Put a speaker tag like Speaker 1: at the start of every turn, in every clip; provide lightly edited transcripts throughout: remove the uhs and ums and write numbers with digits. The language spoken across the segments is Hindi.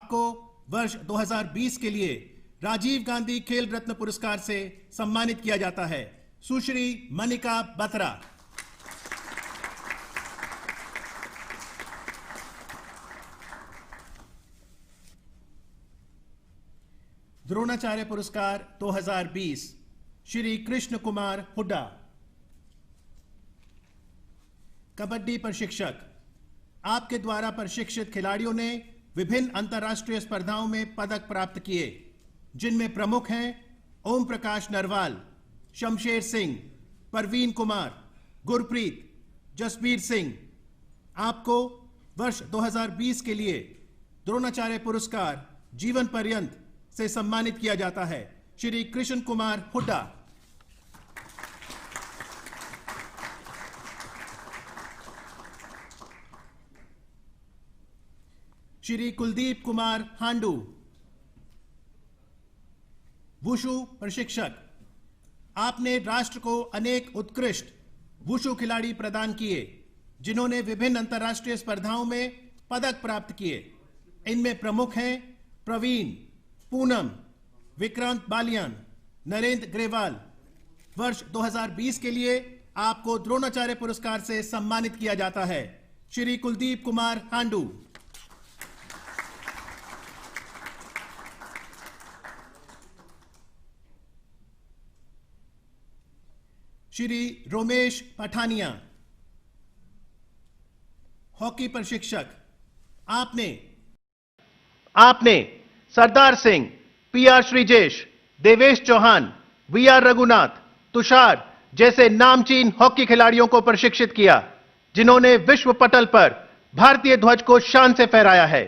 Speaker 1: आपको वर्ष 2020 के लिए राजीव गांधी खेल रत्न पुरस्कार से सम्मानित किया जाता है। सुश्री मनिका बत्रा। द्रोणाचार्य पुरस्कार 2020 श्री कृष्ण कुमार हुड्डा। कबड्डी प्रशिक्षक। आपके द्वारा प्रशिक्षित खिलाड़ियों ने विभिन्न अंतर्राष्ट्रीय स्पर्धाओं में पदक प्राप्त किए, जिनमें प्रमुख हैं ओम प्रकाश नरवाल, शमशेर सिंह, परवीन कुमार, गुरप्रीत, जसबीर सिंह। आपको वर्ष 2020 के लिए द्रोणाचार्य पुरस्कार जीवन पर्यंत से सम्मानित किया जाता है। श्री कृष्ण कुमार हुड्डा। श्री कुलदीप कुमार हांडू। वुशु प्रशिक्षक। आपने राष्ट्र को अनेक उत्कृष्ट वुशु खिलाड़ी प्रदान किए, जिन्होंने विभिन्न अंतर्राष्ट्रीय स्पर्धाओं में पदक प्राप्त किए। इनमें प्रमुख हैं प्रवीण, पूनम, विक्रांत बालियान, नरेंद्र ग्रेवाल। वर्ष 2020 के लिए आपको द्रोणाचार्य पुरस्कार से सम्मानित किया जाता है। श्री कुलदीप कुमार हांडू। श्री रोमेश पठानिया। हॉकी प्रशिक्षक। आपने सरदार सिंह, पीआर श्रीजेश, देवेश चौहान, वीआर रघुनाथ, तुषार जैसे नामचीन हॉकी खिलाड़ियों को प्रशिक्षित किया, जिन्होंने विश्व पटल पर भारतीय ध्वज को शान से फहराया है।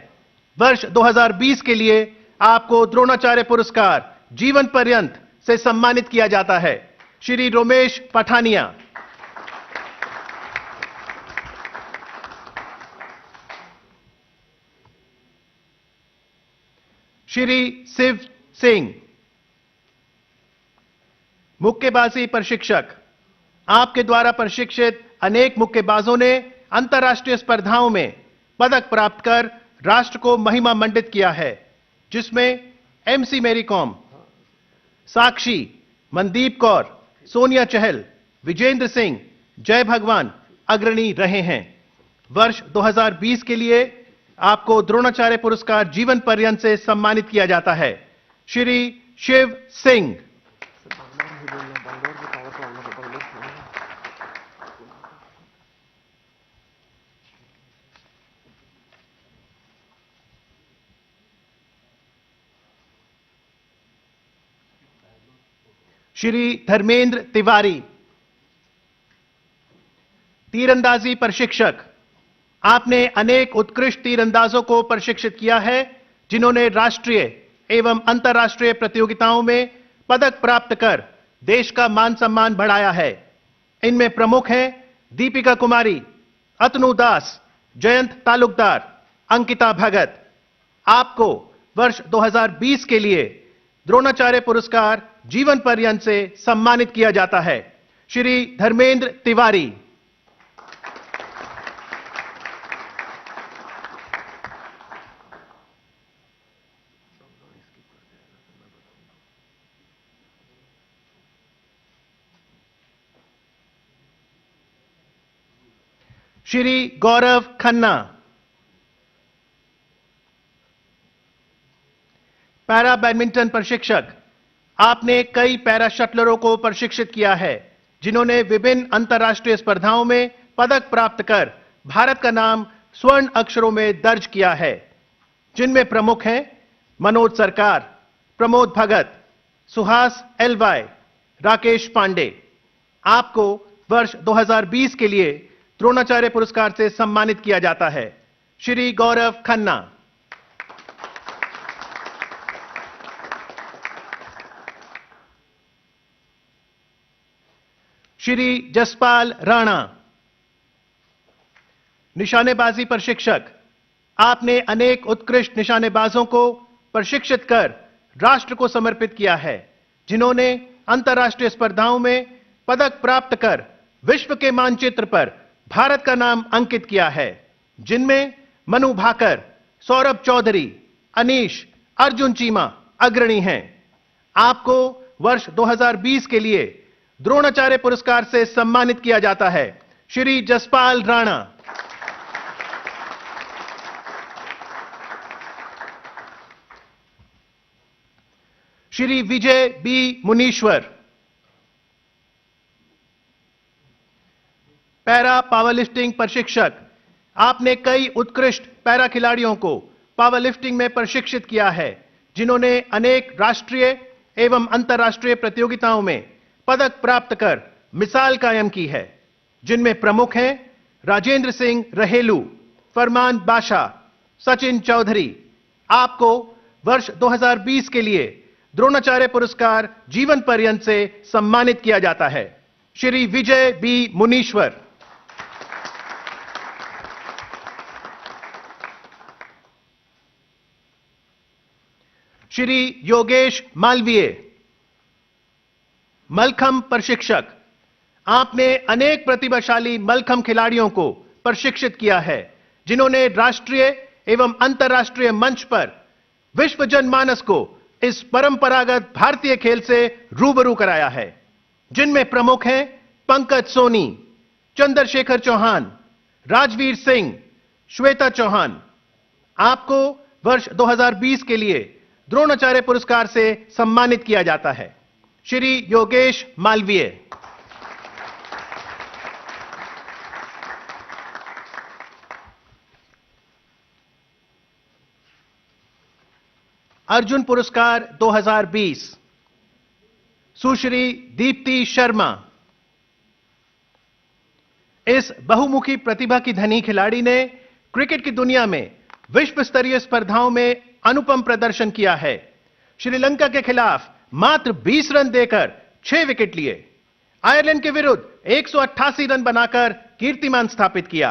Speaker 1: वर्ष 2020 के लिए आपको द्रोणाचार्य पुरस्कार जीवन पर्यंत से सम्मानित किया जाता है। श्री रोमेश पठानिया। श्री शिव सिंह। मुक्केबाजी प्रशिक्षक। आपके द्वारा प्रशिक्षित अनेक मुक्केबाजों ने अंतर्राष्ट्रीय स्पर्धाओं में पदक प्राप्त कर राष्ट्र को महिमा मंडित किया है, जिसमें एमसी मैरी कॉम, साक्षी, मनदीप कौर, सोनिया चहल, विजेंद्र सिंह, जय भगवान अग्रणी रहे हैं। वर्ष 2020 के लिए आपको द्रोणाचार्य पुरस्कार जीवन पर्यंत से सम्मानित किया जाता है। श्री शिव सिंह। श्री धर्मेंद्र तिवारी। तीरंदाजी प्रशिक्षक। आपने अनेक उत्कृष्ट तीरंदाजों को प्रशिक्षित किया है, जिन्होंने राष्ट्रीय एवं अंतर्राष्ट्रीय प्रतियोगिताओं में पदक प्राप्त कर देश का मान सम्मान बढ़ाया है। इनमें प्रमुख हैं दीपिका कुमारी, अतनु दास, जयंत तालुकदार, अंकिता भगत। आपको वर्ष 2020 के लिए द्रोणाचार्य पुरस्कार जीवन पर्यंत से सम्मानित किया जाता है। श्री धर्मेंद्र तिवारी। श्री गौरव खन्ना। पैरा बैडमिंटन प्रशिक्षक। आपने कई पैरा शटलरों को प्रशिक्षित किया है, जिन्होंने विभिन्न अंतर्राष्ट्रीय स्पर्धाओं में पदक प्राप्त कर भारत का नाम स्वर्ण अक्षरों में दर्ज किया है, जिनमें प्रमुख हैं मनोज सरकार, प्रमोद भगत, सुहास एलवाई, राकेश पांडे। आपको वर्ष 2020 के लिए द्रोणाचार्य पुरस्कार से सम्मानित किया जाता है। श्री गौरव खन्ना। श्री जसपाल राणा। निशानेबाजी प्रशिक्षक। आपने अनेक उत्कृष्ट निशानेबाजों को प्रशिक्षित कर राष्ट्र को समर्पित किया है, जिन्होंने अंतर्राष्ट्रीय स्पर्धाओं में पदक प्राप्त कर विश्व के मानचित्र पर भारत का नाम अंकित किया है, जिनमें मनु भाकर, सौरभ चौधरी, अनीश, अर्जुन चीमा अग्रणी हैं। आपको वर्ष 2020 के लिए द्रोणाचार्य पुरस्कार से सम्मानित किया जाता है। श्री जसपाल राणा। श्री विजय बी मुनीश्वर। पैरा पावरलिफ्टिंग प्रशिक्षक। आपने कई उत्कृष्ट पैरा खिलाड़ियों को पावरलिफ्टिंग में प्रशिक्षित किया है, जिन्होंने अनेक राष्ट्रीय एवं अंतर्राष्ट्रीय प्रतियोगिताओं में पदक प्राप्त कर मिसाल कायम की है, जिनमें प्रमुख हैं राजेंद्र सिंह रहेलू, फरमान बाशा, सचिन चौधरी। आपको वर्ष 2020 के लिए द्रोणाचार्य पुरस्कार जीवन पर्यंत से सम्मानित किया जाता है। श्री विजय बी मुनीश्वर। श्री योगेश मालवीय, मलखंब प्रशिक्षक। आपने अनेक प्रतिभाशाली मलखंब खिलाड़ियों को प्रशिक्षित किया है, जिन्होंने राष्ट्रीय एवं अंतर्राष्ट्रीय मंच पर विश्व जनमानस को इस परंपरागत भारतीय खेल से रूबरू कराया है, जिनमें प्रमुख हैं पंकज सोनी, चंद्रशेखर चौहान, राजवीर सिंह, श्वेता चौहान। आपको वर्ष 2020 के लिए द्रोणाचार्य पुरस्कार से सम्मानित किया जाता है। श्री योगेश मालवीय। अर्जुन पुरस्कार 2020 सुश्री दीप्ति शर्मा। इस बहुमुखी प्रतिभा की धनी खिलाड़ी ने क्रिकेट की दुनिया में विश्व स्तरीय स्पर्धाओं में अनुपम प्रदर्शन किया है। श्रीलंका के खिलाफ मात्र 20 रन देकर 6 विकेट लिए। आयरलैंड के विरुद्ध 188 रन बनाकर कीर्तिमान स्थापित किया।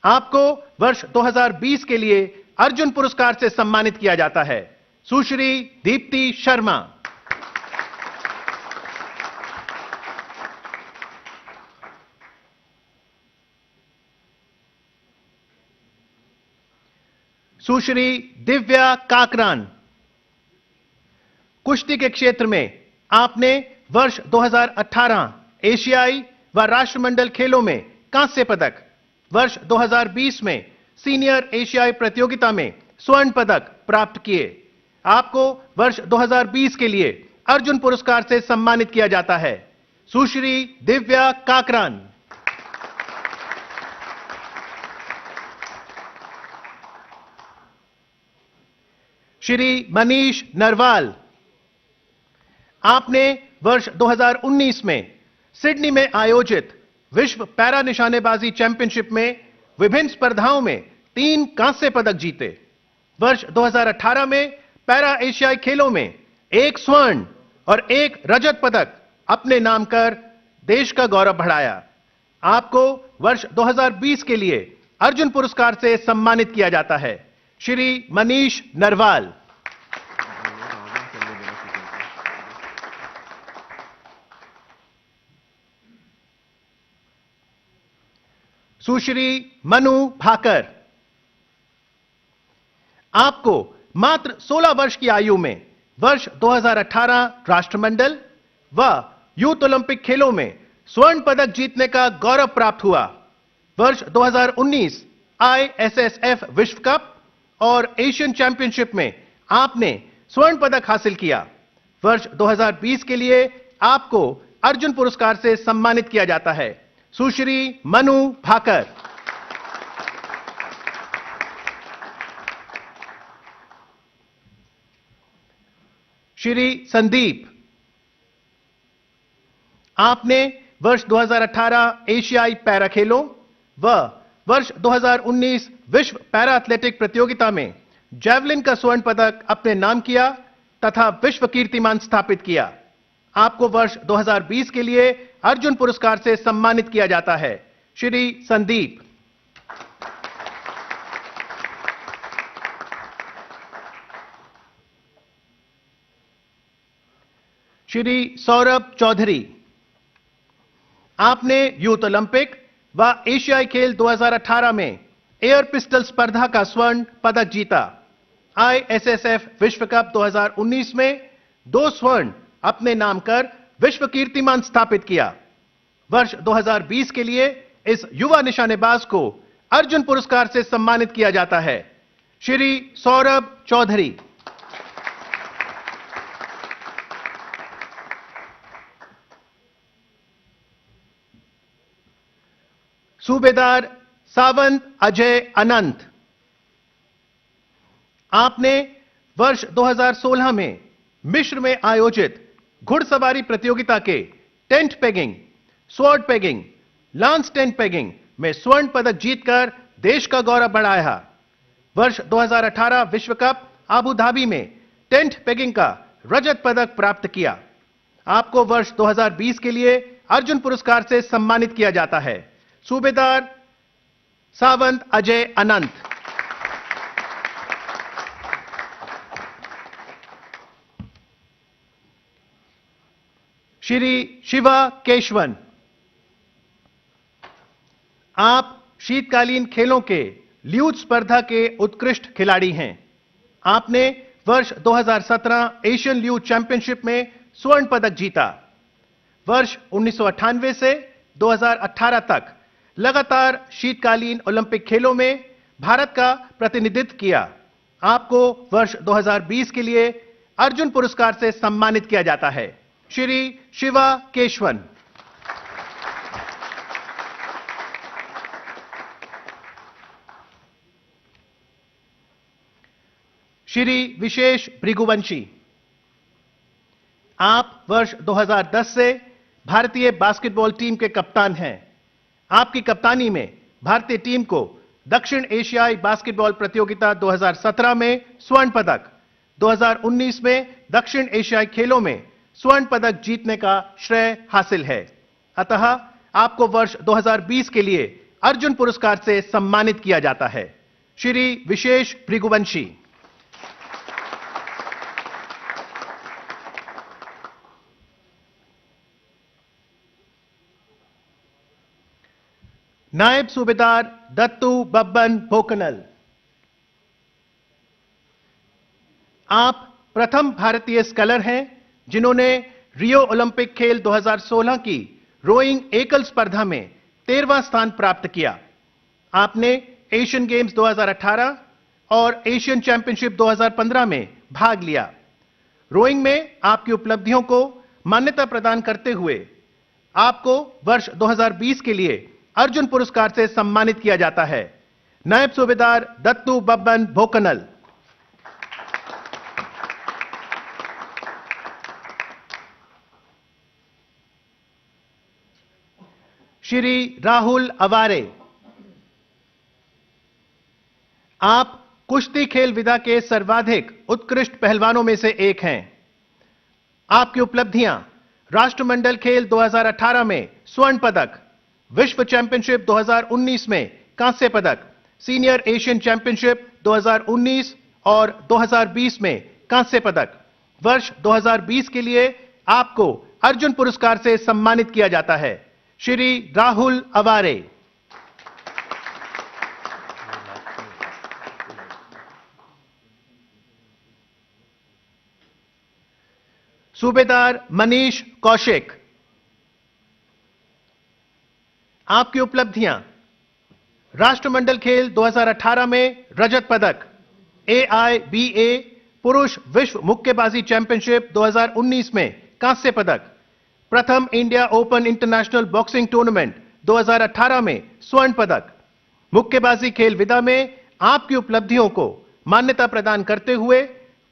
Speaker 1: आपको वर्ष 2020 के लिए अर्जुन पुरस्कार से सम्मानित किया जाता है। सुश्री दीप्ति शर्मा। सुश्री दिव्या काकरान। कुश्ती के क्षेत्र में आपने वर्ष 2018 एशियाई व राष्ट्रमंडल खेलों में कांस्य पदक, वर्ष 2020 में सीनियर एशियाई प्रतियोगिता में स्वर्ण पदक प्राप्त किए। आपको वर्ष 2020 के लिए अर्जुन पुरस्कार से सम्मानित किया जाता है। सुश्री दिव्या काकरान। श्री मनीष नरवाल। आपने वर्ष 2019 में सिडनी में आयोजित विश्व पैरा निशानेबाजी चैंपियनशिप में विभिन्न स्पर्धाओं में 3 कांस्य पदक जीते। वर्ष 2018 में पैरा एशियाई खेलों में 1 स्वर्ण और 1 रजत पदक अपने नाम कर देश का गौरव बढ़ाया। आपको वर्ष 2020 के लिए अर्जुन पुरस्कार से सम्मानित किया जाता है। श्री मनीष नरवाल। सुश्री मनु भाकर। आपको मात्र 16 वर्ष की आयु में वर्ष 2018 राष्ट्रमंडल व यूथ ओलंपिक खेलों में स्वर्ण पदक जीतने का गौरव प्राप्त हुआ। वर्ष 2019 ISSF विश्व कप और एशियन चैंपियनशिप में आपने स्वर्ण पदक हासिल किया। वर्ष 2020 के लिए आपको अर्जुन पुरस्कार से सम्मानित किया जाता है। सुश्री मनु भाकर। श्री संदीप। आपने वर्ष 2018 एशियाई पैरा खेलों व वर्ष 2019 विश्व पैरा एथलेटिक प्रतियोगिता में जैवलिन का स्वर्ण पदक अपने नाम किया तथा विश्व कीर्तिमान स्थापित किया। आपको वर्ष 2020 के लिए अर्जुन पुरस्कार से सम्मानित किया जाता है। श्री संदीप। श्री सौरभ चौधरी। आपने यूथ ओलंपिक व एशियाई खेल 2018 में एयर पिस्टल स्पर्धा का स्वर्ण पदक जीता। ISSF विश्व कप 2019 में 2 स्वर्ण अपने नाम कर विश्व कीर्तिमान स्थापित किया। वर्ष 2020 के लिए इस युवा निशानेबाज को अर्जुन पुरस्कार से सम्मानित किया जाता है। श्री सौरभ चौधरी। सूबेदार सावंत अजय अनंत। आपने वर्ष 2016 में मिस्र में आयोजित घुड़सवारी प्रतियोगिता के tent pegging, sword pegging, lance tent pegging में स्वर्ण पदक जीतकर देश का गौरव बढ़ाया। वर्ष 2018 विश्व कप आबू धाबी में टेंट पेगिंग का रजत पदक प्राप्त किया। आपको वर्ष 2020 के लिए अर्जुन पुरस्कार से सम्मानित किया जाता है। सूबेदार सावंत अजय अनंत। श्री शिवा केशवन। आप शीतकालीन खेलों के ल्यूज स्पर्धा के उत्कृष्ट खिलाड़ी हैं। आपने वर्ष 2017 एशियन ल्यूज चैंपियनशिप में स्वर्ण पदक जीता। वर्ष 1998 से 2018 तक लगातार शीतकालीन ओलंपिक खेलों में भारत का प्रतिनिधित्व किया। आपको वर्ष 2020 के लिए अर्जुन पुरस्कार से सम्मानित किया जाता है। श्री शिवा केशवन। श्री विशेष भृगुवंशी। आप वर्ष 2010 से भारतीय बास्केटबॉल टीम के कप्तान हैं। आपकी कप्तानी में भारतीय टीम को दक्षिण एशियाई बास्केटबॉल प्रतियोगिता 2017 में स्वर्ण पदक, 2019 में दक्षिण एशियाई खेलों में स्वर्ण पदक जीतने का श्रेय हासिल है। अतः आपको वर्ष 2020 के लिए अर्जुन पुरस्कार से सम्मानित किया जाता है। श्री विशेष भृगुवंशी। नायब सूबेदार दत्तू बब्बन भोकनल। आप प्रथम भारतीय स्कलर हैं जिन्होंने रियो ओलंपिक खेल 2016 की रोइंग एकल स्पर्धा में 13वां स्थान प्राप्त किया। आपने एशियन गेम्स 2018 और एशियन चैंपियनशिप 2015 में भाग लिया। रोइंग में आपकी उपलब्धियों को मान्यता प्रदान करते हुए आपको वर्ष 2020 के लिए अर्जुन पुरस्कार से सम्मानित किया जाता है। नायब सूबेदार दत्तू बब्बन भोकनल। श्री राहुल अवारे। आप कुश्ती खेल विधा के सर्वाधिक उत्कृष्ट पहलवानों में से एक हैं। आपकी उपलब्धियां राष्ट्रमंडल खेल 2018 में स्वर्ण पदक, विश्व चैंपियनशिप 2019 में कांस्य पदक, सीनियर एशियन चैंपियनशिप 2019 और 2020 में कांस्य पदक। वर्ष 2020 के लिए आपको अर्जुन पुरस्कार से सम्मानित किया जाता है। श्री राहुल अवारे। सूबेदार मनीष कौशिक। आपकी उपलब्धियां राष्ट्रमंडल खेल 2018 में रजत पदक, AIBA पुरुष विश्व मुक्केबाजी चैंपियनशिप 2019 में कांस्य पदक, प्रथम India open international boxing tournament 2018 में स्वर्ण पदक। मुक्केबाजी खेल विधा में आपकी उपलब्धियों को मान्यता प्रदान करते हुए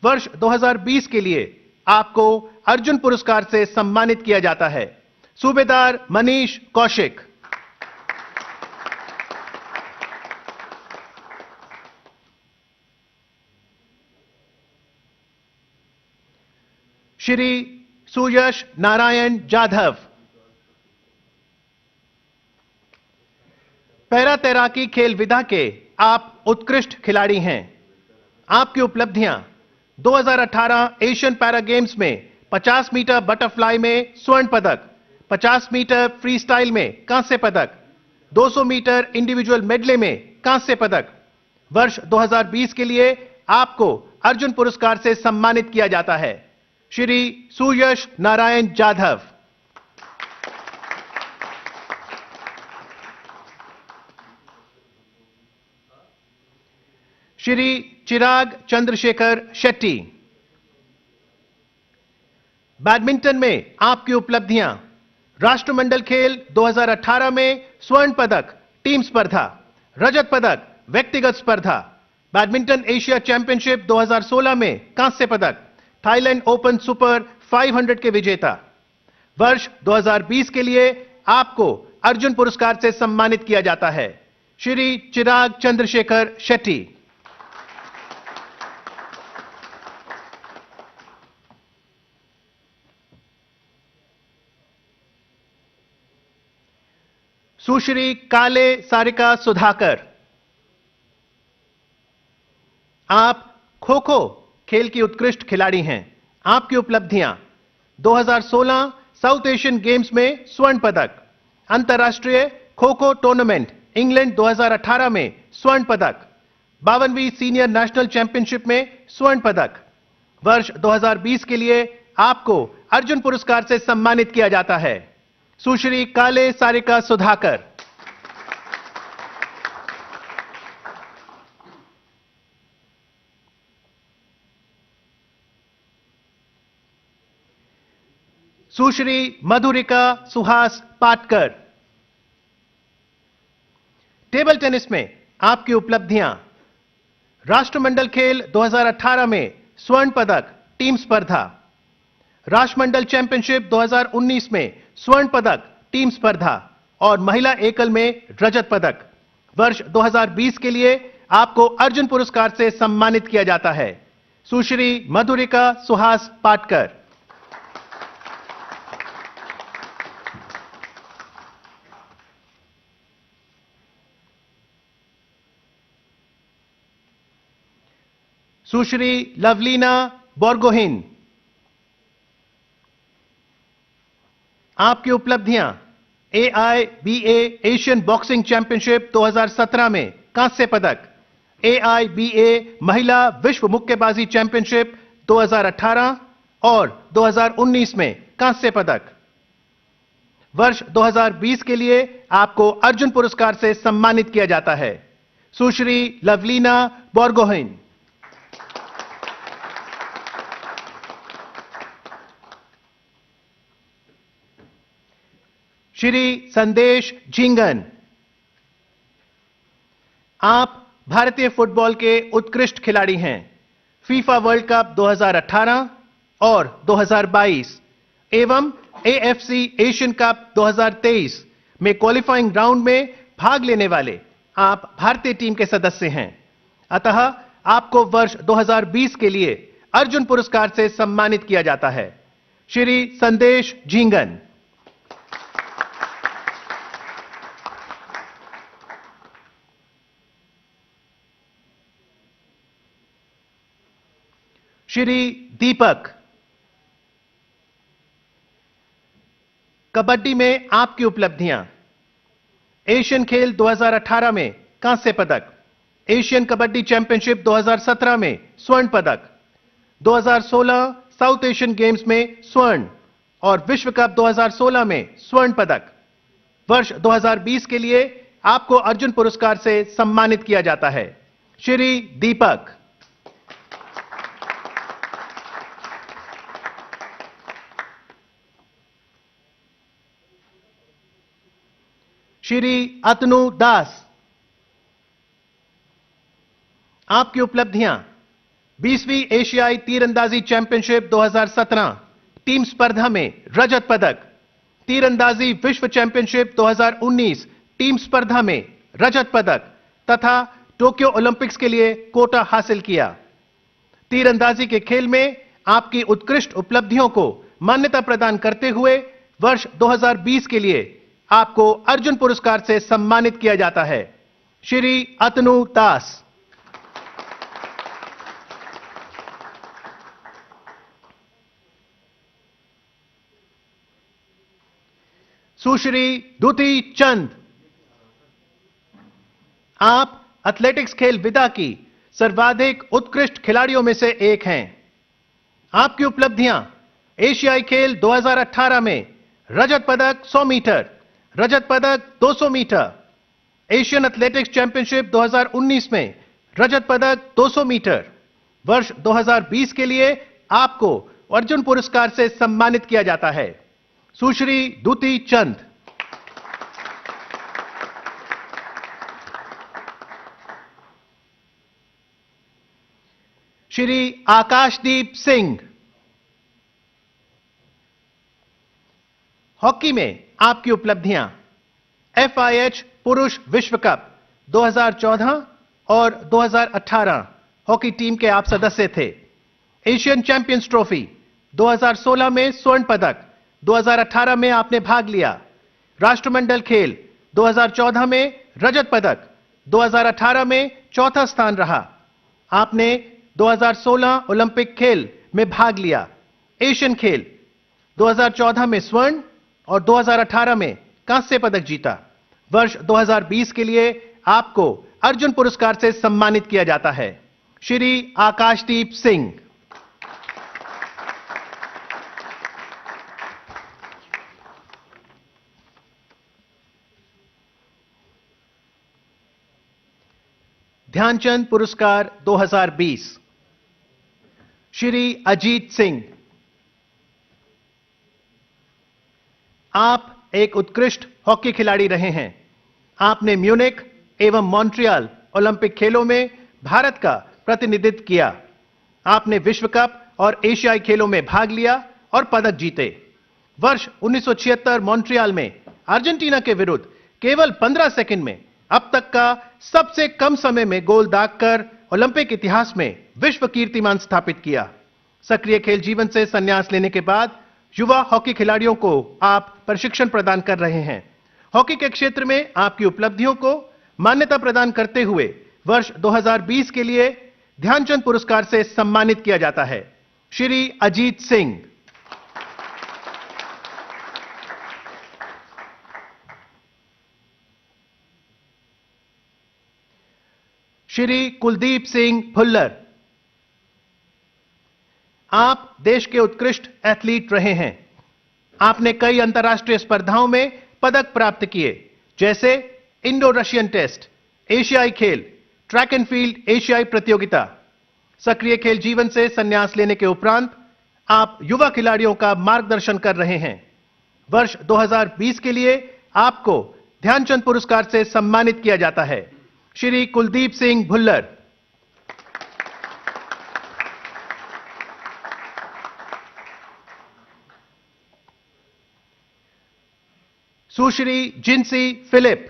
Speaker 1: वर्ष 2020 के लिए आपको अर्जुन पुरस्कार से सम्मानित किया जाता है। सूबेदार मनीष कौशिक। श्री सुयश नारायण जाधव। पैरा तैराकी खेल विधा के आप उत्कृष्ट खिलाड़ी हैं। आपकी उपलब्धियां 2018 एशियन पैरा गेम्स में 50 मीटर बटरफ्लाई में स्वर्ण पदक, 50 मीटर फ्री स्टाइल में कांस्य पदक, 200 मीटर इंडिविजुअल मेडले में कांस्य पदक। वर्ष 2020 के लिए आपको अर्जुन पुरस्कार से सम्मानित किया जाता है। श्री सुयश नारायण जाधव। श्री चिराग चंद्रशेखर शेट्टी। बैडमिंटन में आपकी उपलब्धियां। राष्ट्रमंडल खेल 2018 में स्वर्ण पदक टीम स्पर्धा, रजत पदक व्यक्तिगत स्पर्धा, बैडमिंटन एशिया चैंपियनशिप 2016 में कांस्य पदक, थाईलैंड ओपन सुपर 500 के विजेता। वर्ष 2020 के लिए आपको अर्जुन पुरस्कार से सम्मानित किया जाता है। श्री चिराग चंद्रशेखर शेट्टी। सुश्री काले सारिका सुधाकर। आप खो खो खेल की उत्कृष्ट खिलाड़ी हैं। आपकी उपलब्धियां। 2016 साउथ एशियन गेम्स में स्वर्ण पदक, अंतर्राष्ट्रीय खो खो टूर्नामेंट इंग्लैंड 2018 में स्वर्ण पदक, 52वीं सीनियर नेशनल चैंपियनशिप में स्वर्ण पदक। वर्ष 2020 के लिए आपको अर्जुन पुरस्कार से सम्मानित किया जाता है। सुश्री काले सारिका सुधाकर। सुश्री मधुरिका सुहास पाटकर। टेबल टेनिस में आपकी उपलब्धियां। राष्ट्रमंडल खेल 2018 में स्वर्ण पदक टीम स्पर्धा, राष्ट्रमंडल चैंपियनशिप 2019 में स्वर्ण पदक टीम स्पर्धा और महिला एकल में रजत पदक। वर्ष 2020 के लिए आपको अर्जुन पुरस्कार से सम्मानित किया जाता है। सुश्री मधुरिका सुहास पाटकर। सुश्री लवलीना बोरगोहिन। आपकी उपलब्धियां। AIBA एशियन बॉक्सिंग चैंपियनशिप 2017 में कांस्य पदक, AIBA महिला विश्व मुक्केबाजी चैंपियनशिप 2018 और 2019 में कांस्य पदक। वर्ष 2020 के लिए आपको अर्जुन पुरस्कार से सम्मानित किया जाता है। सुश्री लवलीना बोरगोहिन। श्री संदेश झिंगन। आप भारतीय फुटबॉल के उत्कृष्ट खिलाड़ी हैं। फीफा वर्ल्ड कप 2018 और 2022 एवं AFC एशियन कप 2023 में क्वालिफाइंग राउंड में भाग लेने वाले आप भारतीय टीम के सदस्य हैं। अतः आपको वर्ष 2020 के लिए अर्जुन पुरस्कार से सम्मानित किया जाता है। श्री संदेश झिंगन। श्री दीपक। कबड्डी में आपकी उपलब्धियां। एशियन खेल 2018 में कांस्य पदक, एशियन कबड्डी चैंपियनशिप 2017 में स्वर्ण पदक, 2016 साउथ एशियन गेम्स में स्वर्ण और विश्व कप 2016 में स्वर्ण पदक। वर्ष 2020 के लिए आपको अर्जुन पुरस्कार से सम्मानित किया जाता है। श्री दीपक। श्री अतनु दास। आपकी उपलब्धियां। 20वीं एशियाई तीरंदाजी चैंपियनशिप 2017 टीम स्पर्धा में रजत पदक, तीरंदाजी विश्व चैंपियनशिप 2019 टीम स्पर्धा में रजत पदक तथा टोक्यो ओलंपिक्स के लिए कोटा हासिल किया। तीरंदाजी के खेल में आपकी उत्कृष्ट उपलब्धियों को मान्यता प्रदान करते हुए वर्ष 2020 के लिए आपको अर्जुन पुरस्कार से सम्मानित किया जाता है। श्री अतनु दास। सुश्री दुती चंद। आप एथलेटिक्स खेल विदा की सर्वाधिक उत्कृष्ट खिलाड़ियों में से एक हैं। आपकी उपलब्धियां: एशियाई खेल 2018 में रजत पदक 100 मीटर, रजत पदक 200 मीटर, एशियन एथलेटिक्स चैंपियनशिप 2019 में रजत पदक 200 मीटर। वर्ष 2020 के लिए आपको अर्जुन पुरस्कार से सम्मानित किया जाता है। सुश्री दूती चंद। श्री आकाशदीप सिंह। हॉकी में आपकी उपलब्धियां: FIH पुरुष विश्व कप 2014 और 2018 हॉकी टीम के आप सदस्य थे। एशियन चैंपियंस ट्रॉफी 2016 में स्वर्ण पदक, 2018 में आपने भाग लिया। राष्ट्रमंडल खेल 2014 में रजत पदक, 2018 में चौथा स्थान रहा। आपने 2016 ओलंपिक खेल में भाग लिया। एशियन खेल 2014 में स्वर्ण और 2018 में कांस्य पदक जीता। वर्ष 2020 के लिए आपको अर्जुन पुरस्कार से सम्मानित किया जाता है। श्री आकाशदीप सिंह। ध्यानचंद पुरस्कार 2020 श्री अजीत सिंह। आप एक उत्कृष्ट हॉकी खिलाड़ी रहे हैं। आपने म्यूनिख एवं मॉन्ट्रियल ओलंपिक खेलों में भारत का प्रतिनिधित्व किया। आपने विश्व कप और एशियाई खेलों में भाग लिया और पदक जीते। वर्ष 1976 मॉन्ट्रियल में अर्जेंटीना के विरुद्ध केवल 15 सेकंड में अब तक का सबसे कम समय में गोल दागकर ओलंपिक इतिहास में विश्व कीर्तिमान स्थापित किया। सक्रिय खेल जीवन से संन्यास लेने के बाद युवा हॉकी खिलाड़ियों को आप प्रशिक्षण प्रदान कर रहे हैं। हॉकी के क्षेत्र में आपकी उपलब्धियों को मान्यता प्रदान करते हुए वर्ष 2020 के लिए ध्यानचंद पुरस्कार से सम्मानित किया जाता है। श्री अजीत सिंह। श्री कुलदीप सिंह भुल्लर। आप देश के उत्कृष्ट एथलीट रहे हैं। आपने कई अंतर्राष्ट्रीय स्पर्धाओं में पदक प्राप्त किए, जैसे इंडो रशियन टेस्ट, एशियाई खेल, ट्रैक एंड फील्ड एशियाई प्रतियोगिता। सक्रिय खेल जीवन से संन्यास लेने के उपरांत आप युवा खिलाड़ियों का मार्गदर्शन कर रहे हैं। वर्ष 2020 के लिए आपको ध्यानचंद पुरस्कार से सम्मानित किया जाता है। श्री कुलदीप सिंह भुल्लर। सुश्री जिंसी फिलिप।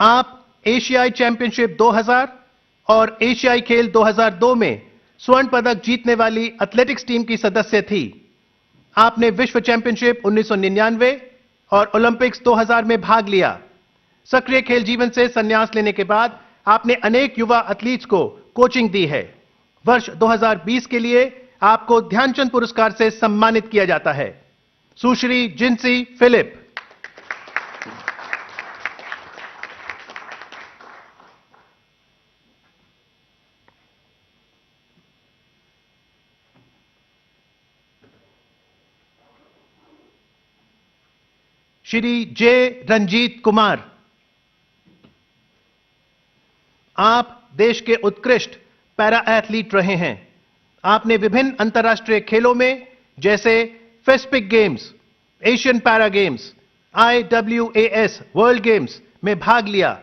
Speaker 1: आप एशियाई चैंपियनशिप 2000 और एशियाई खेल 2002 में स्वर्ण पदक जीतने वाली एथलेटिक्स टीम की सदस्य थी। आपने विश्व चैंपियनशिप 1999 और ओलंपिक्स 2000 में भाग लिया। सक्रिय खेल जीवन से संन्यास लेने के बाद आपने अनेक युवा एथलीट्स को कोचिंग दी है। वर्ष 2020 के लिए आपको ध्यानचंद पुरस्कार से सम्मानित किया जाता है। सुश्री जिंसी फिलिप। श्री जे रंजीत कुमार। आप देश के उत्कृष्ट पैरा एथलीट रहे हैं। आपने विभिन्न अंतर्राष्ट्रीय खेलों में जैसे Pacific games, Asian para games, IWAS world games में भाग लिया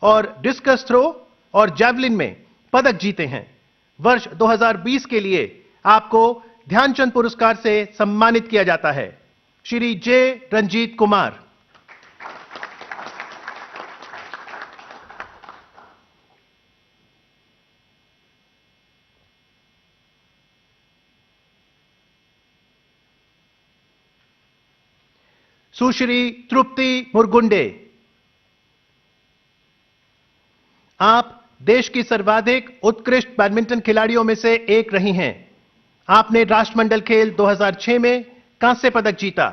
Speaker 1: और डिस्कस थ्रो और जैवलिन में पदक जीते हैं। वर्ष 2020 के लिए आपको ध्यानचंद पुरस्कार से सम्मानित किया जाता है। श्री जे रंजीत कुमार। सुश्री तृप्ति मुरगुंडे। आप देश की सर्वाधिक उत्कृष्ट बैडमिंटन खिलाड़ियों में से एक रही हैं। आपने राष्ट्रमंडल खेल 2006 में कांस्य पदक जीता।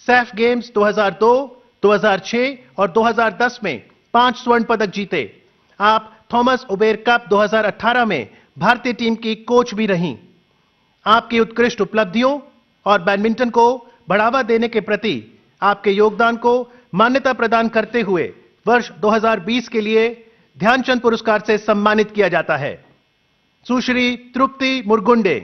Speaker 1: सैफ गेम्स 2002, 2006 और 2010 में 5 स्वर्ण पदक जीते। आप थॉमस उबेर कप 2018 में भारतीय टीम की कोच भी रहीं। आपकी उत्कृष्ट उपलब्धियों और बैडमिंटन को बढ़ावा देने के प्रति आपके योगदान को मान्यता प्रदान करते हुए वर्ष 2020 के लिए ध्यानचंद पुरस्कार से सम्मानित किया जाता है। सुश्री तृप्ति मुरगुंडे।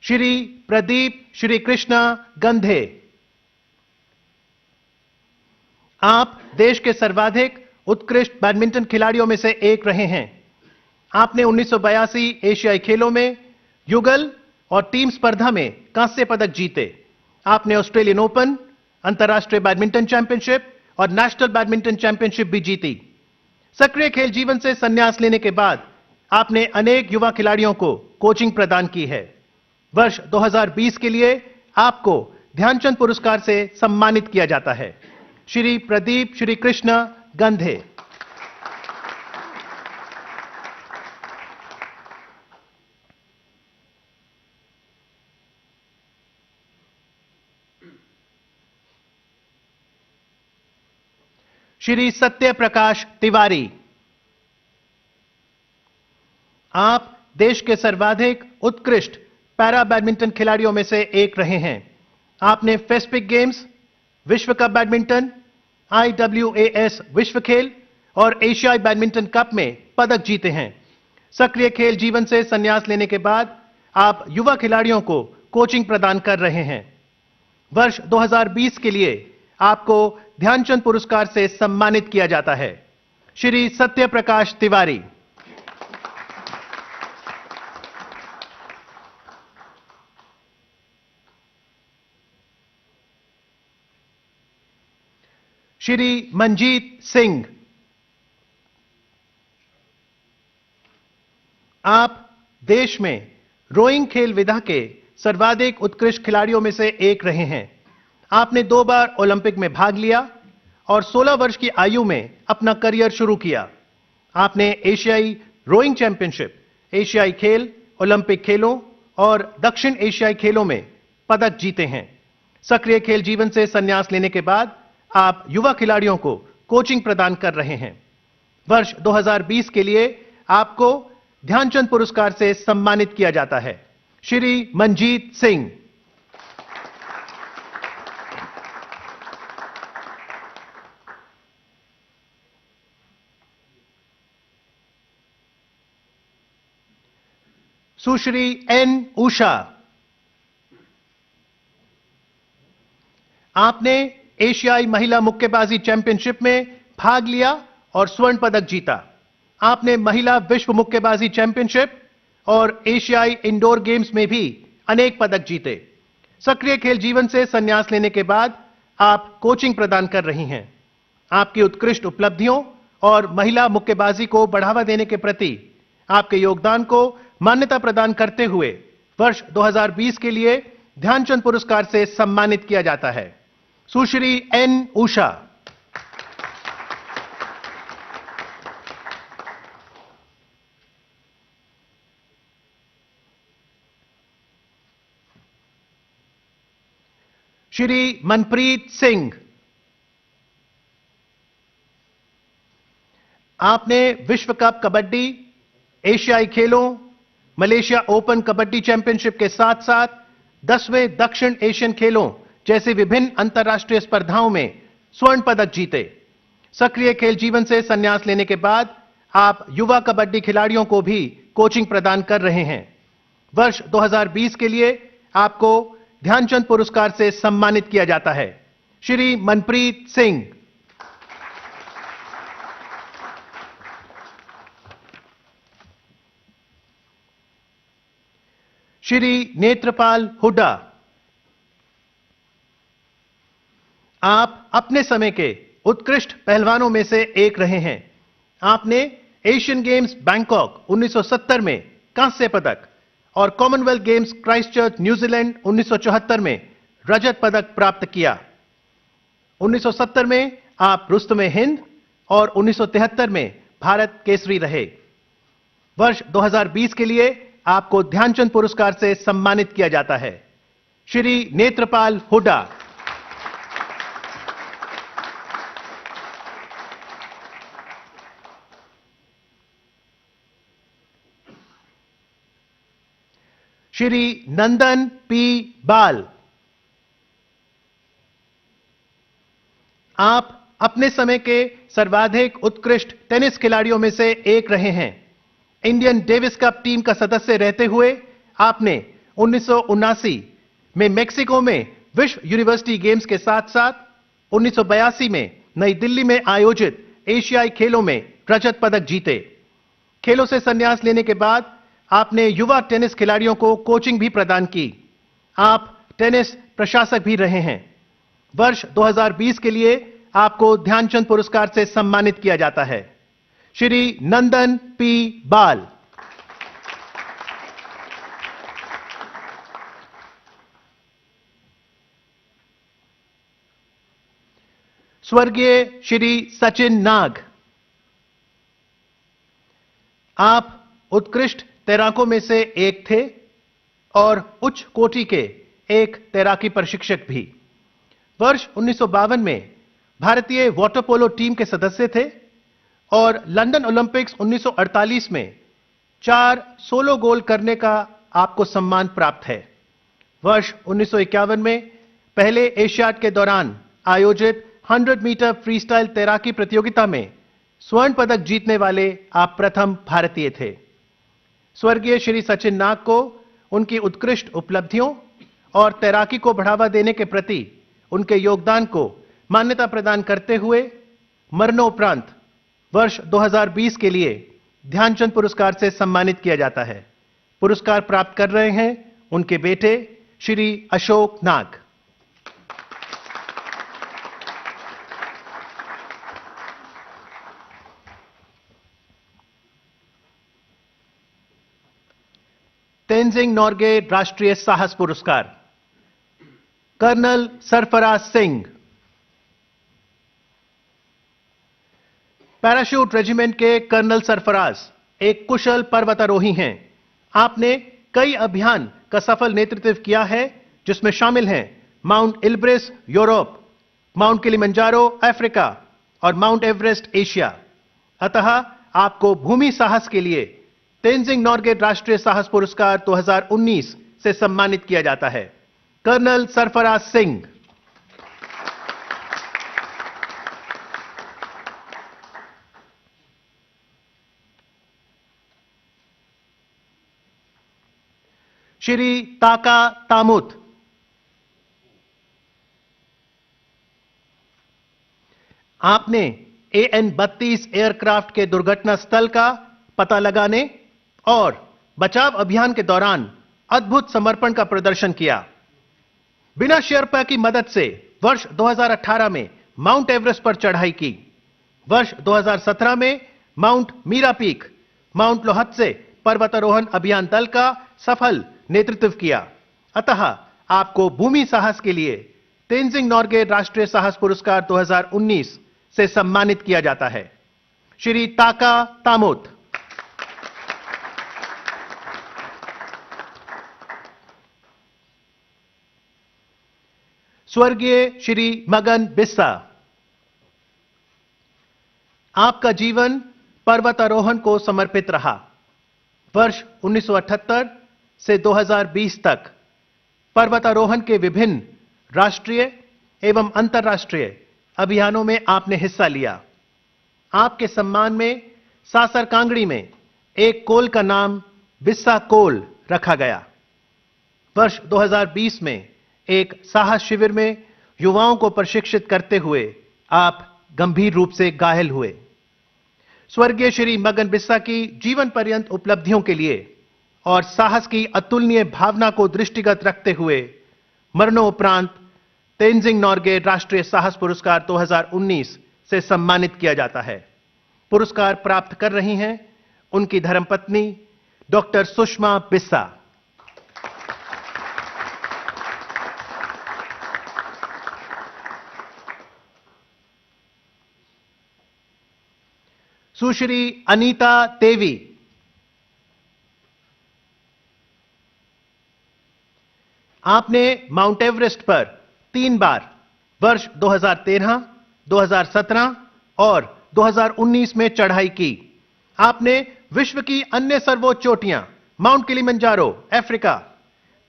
Speaker 1: श्री प्रदीप श्री कृष्णा गंधे। आप देश के सर्वाधिक उत्कृष्ट बैडमिंटन खिलाड़ियों में से एक रहे हैं। आपने 1982 एशियाई खेलों में युगल और टीम स्पर्धा में कांस्य पदक जीते। आपने ऑस्ट्रेलियन ओपन, अंतर्राष्ट्रीय बैडमिंटन चैंपियनशिप और नेशनल बैडमिंटन चैंपियनशिप भी जीती। सक्रिय खेल जीवन से संन्यास लेने के बाद आपने अनेक युवा खिलाड़ियों को कोचिंग प्रदान की है। वर्ष 2020 के लिए आपको ध्यानचंद पुरस्कार से सम्मानित किया जाता है। श्री प्रदीप श्री कृष्ण गंधे। श्री सत्य प्रकाश तिवारी। आप देश के सर्वाधिक उत्कृष्ट पैरा बैडमिंटन खिलाड़ियों में से एक रहे हैं। आपने फेस्पिक गेम्स, विश्व कप बैडमिंटन, IWAS विश्व खेल और एशियाई बैडमिंटन कप में पदक जीते हैं। सक्रिय खेल जीवन से संन्यास लेने के बाद आप युवा खिलाड़ियों को कोचिंग प्रदान कर रहे हैं। वर्ष 2020 के लिए आपको ध्यानचंद पुरस्कार से सम्मानित किया जाता है। श्री सत्य प्रकाश तिवारी। श्री मंजीत सिंह। आप देश में रोइंग खेल विधा के सर्वाधिक उत्कृष्ट खिलाड़ियों में से एक रहे हैं। आपने 2 बार ओलंपिक में भाग लिया और 16 वर्ष की आयु में अपना करियर शुरू किया। आपने एशियाई रोइंग चैंपियनशिप, एशियाई खेल, ओलंपिक खेलों और दक्षिण एशियाई खेलों में पदक जीते हैं। सक्रिय खेल जीवन से संन्यास लेने के बाद आप युवा खिलाड़ियों को कोचिंग प्रदान कर रहे हैं। वर्ष 2020 के लिए आपको ध्यानचंद पुरस्कार से सम्मानित किया जाता है। श्री मंजीत सिंह। सुश्री एन उषा। आपने एशियाई महिला मुक्केबाजी चैंपियनशिप में भाग लिया और स्वर्ण पदक जीता। आपने महिला विश्व मुक्केबाजी चैंपियनशिप और एशियाई इंडोर गेम्स में भी अनेक पदक जीते। सक्रिय खेल जीवन से संन्यास लेने के बाद आप कोचिंग प्रदान कर रही हैं। आपकी उत्कृष्ट उपलब्धियों और महिला मुक्केबाजी को बढ़ावा देने के प्रति आपके योगदान को मान्यता प्रदान करते हुए वर्ष 2020 के लिए ध्यानचंद पुरस्कार से सम्मानित किया जाता है। सुश्री एन उषा। श्री मनप्रीत सिंह। आपने विश्व कप कबड्डी, एशियाई खेलों, मलेशिया ओपन कबड्डी चैंपियनशिप के साथ साथ 10वें दक्षिण एशियन खेलों जैसे विभिन्न अंतर्राष्ट्रीय स्पर्धाओं में स्वर्ण पदक जीते। सक्रिय खेल जीवन से संन्यास लेने के बाद आप युवा कबड्डी खिलाड़ियों को भी कोचिंग प्रदान कर रहे हैं। वर्ष 2020 के लिए आपको ध्यानचंद पुरस्कार से सम्मानित किया जाता है। श्री मनप्रीत सिंह। श्री नेत्रपाल हुड्डा। आप अपने समय के उत्कृष्ट पहलवानों में से एक रहे हैं। आपने एशियन गेम्स बैंकॉक 1970 में कांस्य पदक और कॉमनवेल्थ गेम्स क्राइस्टचर्च न्यूजीलैंड 1974 में रजत पदक प्राप्त किया। 1970 में आप रुस्तमे हिंद और 1973 में भारत केसरी रहे। वर्ष 2020 के लिए आपको ध्यानचंद पुरस्कार से सम्मानित किया जाता है। श्री नेत्रपाल हुड्डा। श्री नंदन पी बाल। आप अपने समय के सर्वाधिक उत्कृष्ट टेनिस खिलाड़ियों में से एक रहे हैं। इंडियन डेविस कप टीम का सदस्य रहते हुए आपने 1979 में मेक्सिको में विश्व यूनिवर्सिटी गेम्स के साथ साथ 1982 में नई दिल्ली में आयोजित एशियाई खेलों में रजत पदक जीते। खेलों से संन्यास लेने के बाद आपने युवा टेनिस खिलाड़ियों को कोचिंग भी प्रदान की। आप टेनिस प्रशासक भी रहे हैं। वर्ष 2020 के लिए आपको ध्यानचंद पुरस्कार से सम्मानित किया जाता है। श्री नंदन पी बाल। स्वर्गीय श्री सचिन नाग। आप उत्कृष्ट तैराकों में से एक थे और उच्च कोटि के एक तैराकी प्रशिक्षक भी। वर्ष 1952 में भारतीय वाटर पोलो टीम के सदस्य थे और लंदन ओलंपिक्स 1948 में 4 सोलो गोल करने का आपको सम्मान प्राप्त है। वर्ष 1951 में पहले एशियाड के दौरान आयोजित 100 मीटर फ्रीस्टाइल तैराकी प्रतियोगिता में स्वर्ण पदक जीतने वाले आप प्रथम भारतीय थे। स्वर्गीय श्री सचिन नाग को उनकी उत्कृष्ट उपलब्धियों और तैराकी को बढ़ावा देने के प्रति उनके योगदान को मान्यता प्रदान करते हुए मरणोपरांत वर्ष 2020 के लिए ध्यानचंद पुरस्कार से सम्मानित किया जाता है। पुरस्कार प्राप्त कर रहे हैं उनके बेटे श्री अशोक नाग। तेंजिंग नोर्गे राष्ट्रीय साहस पुरस्कार colonel Sarfaraz Singh. Parachute regiment के कर्नल सरफराज एक कुशल पर्वतारोही हैं। आपने कई अभियान का सफल नेतृत्व किया है जिसमें शामिल हैं Mount Elbrus Europe, Mount Kilimanjaro Africa और माउंट एवरेस्ट एशिया। अतः आपको भूमि साहस के लिए तेंजिंग नोर्गे राष्ट्रीय साहस पुरस्कार 2019 से सम्मानित किया जाता है। कर्नल सरफराज सिंह। श्री ताका तामुत। आपने AN-32 एयरक्राफ्ट के दुर्घटना स्थल का पता लगाने और बचाव अभियान के दौरान अद्भुत समर्पण का प्रदर्शन किया। बिना शेरपा की मदद से वर्ष 2018 में माउंट एवरेस्ट पर चढ़ाई की। वर्ष 2017 में माउंट मीरा पीक, माउंट लोहत्से पर्वतारोहण अभियान दल का सफल नेतृत्व किया। अतः आपको भूमि साहस के लिए तेंजिंग नोर्गे राष्ट्रीय साहस पुरस्कार 2019 से सम्मानित किया जाता है। श्री ताका तामुत। स्वर्गीय श्री मगन बिस्सा। आपका जीवन पर्वतारोहण को समर्पित रहा। वर्ष 1978 से 2020 तक पर्वतारोहण के विभिन्न राष्ट्रीय एवं अंतर्राष्ट्रीय अभियानों में आपने हिस्सा लिया। आपके सम्मान में सासर कांगड़ी में एक कोल का नाम बिस्सा कोल रखा गया। वर्ष 2020 में एक साहस शिविर में युवाओं को प्रशिक्षित करते हुए आप गंभीर रूप से घायल हुए। स्वर्गीय श्री मगन बिस्सा की जीवन पर्यंत उपलब्धियों के लिए और साहस की अतुलनीय भावना को दृष्टिगत रखते हुए मरणोपरांत तेंजिंग नोर्गे राष्ट्रीय साहस पुरस्कार 2019 से सम्मानित किया जाता है। पुरस्कार प्राप्त कर रही हैं उनकी धर्मपत्नी डॉक्टर सुषमा बिस्सा। सुश्री अनीता देवी। आपने माउंट एवरेस्ट पर 3 बार वर्ष 2013, 2017 और 2019 में चढ़ाई की। आपने विश्व की अन्य सर्वोच्च चोटियां Mount Kilimanjaro Africa,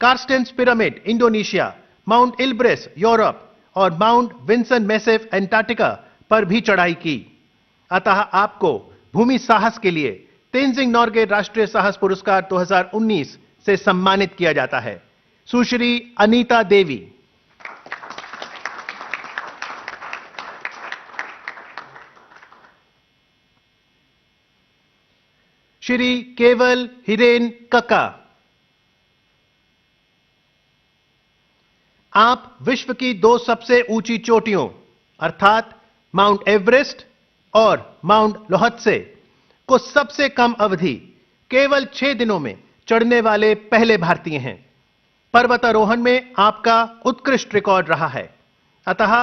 Speaker 1: Carstensz Pyramid Indonesia, Mount Elbrus Europe और माउंट विंसन मैसिव एंटार्क्टिका पर भी चढ़ाई की। अतः आपको भूमि साहस के लिए तेंजिंग नोर्गे राष्ट्रीय साहस पुरस्कार 2019 से सम्मानित किया जाता है। सुश्री अनीता देवी। श्री केवल हिरेन कक्का। आप विश्व की 2 सबसे ऊंची चोटियों अर्थात माउंट एवरेस्ट और माउंट लोहत्से को सबसे कम अवधि केवल 6 दिनों में चढ़ने वाले पहले भारतीय हैं। पर्वतारोहण में आपका उत्कृष्ट रिकॉर्ड रहा है। अतः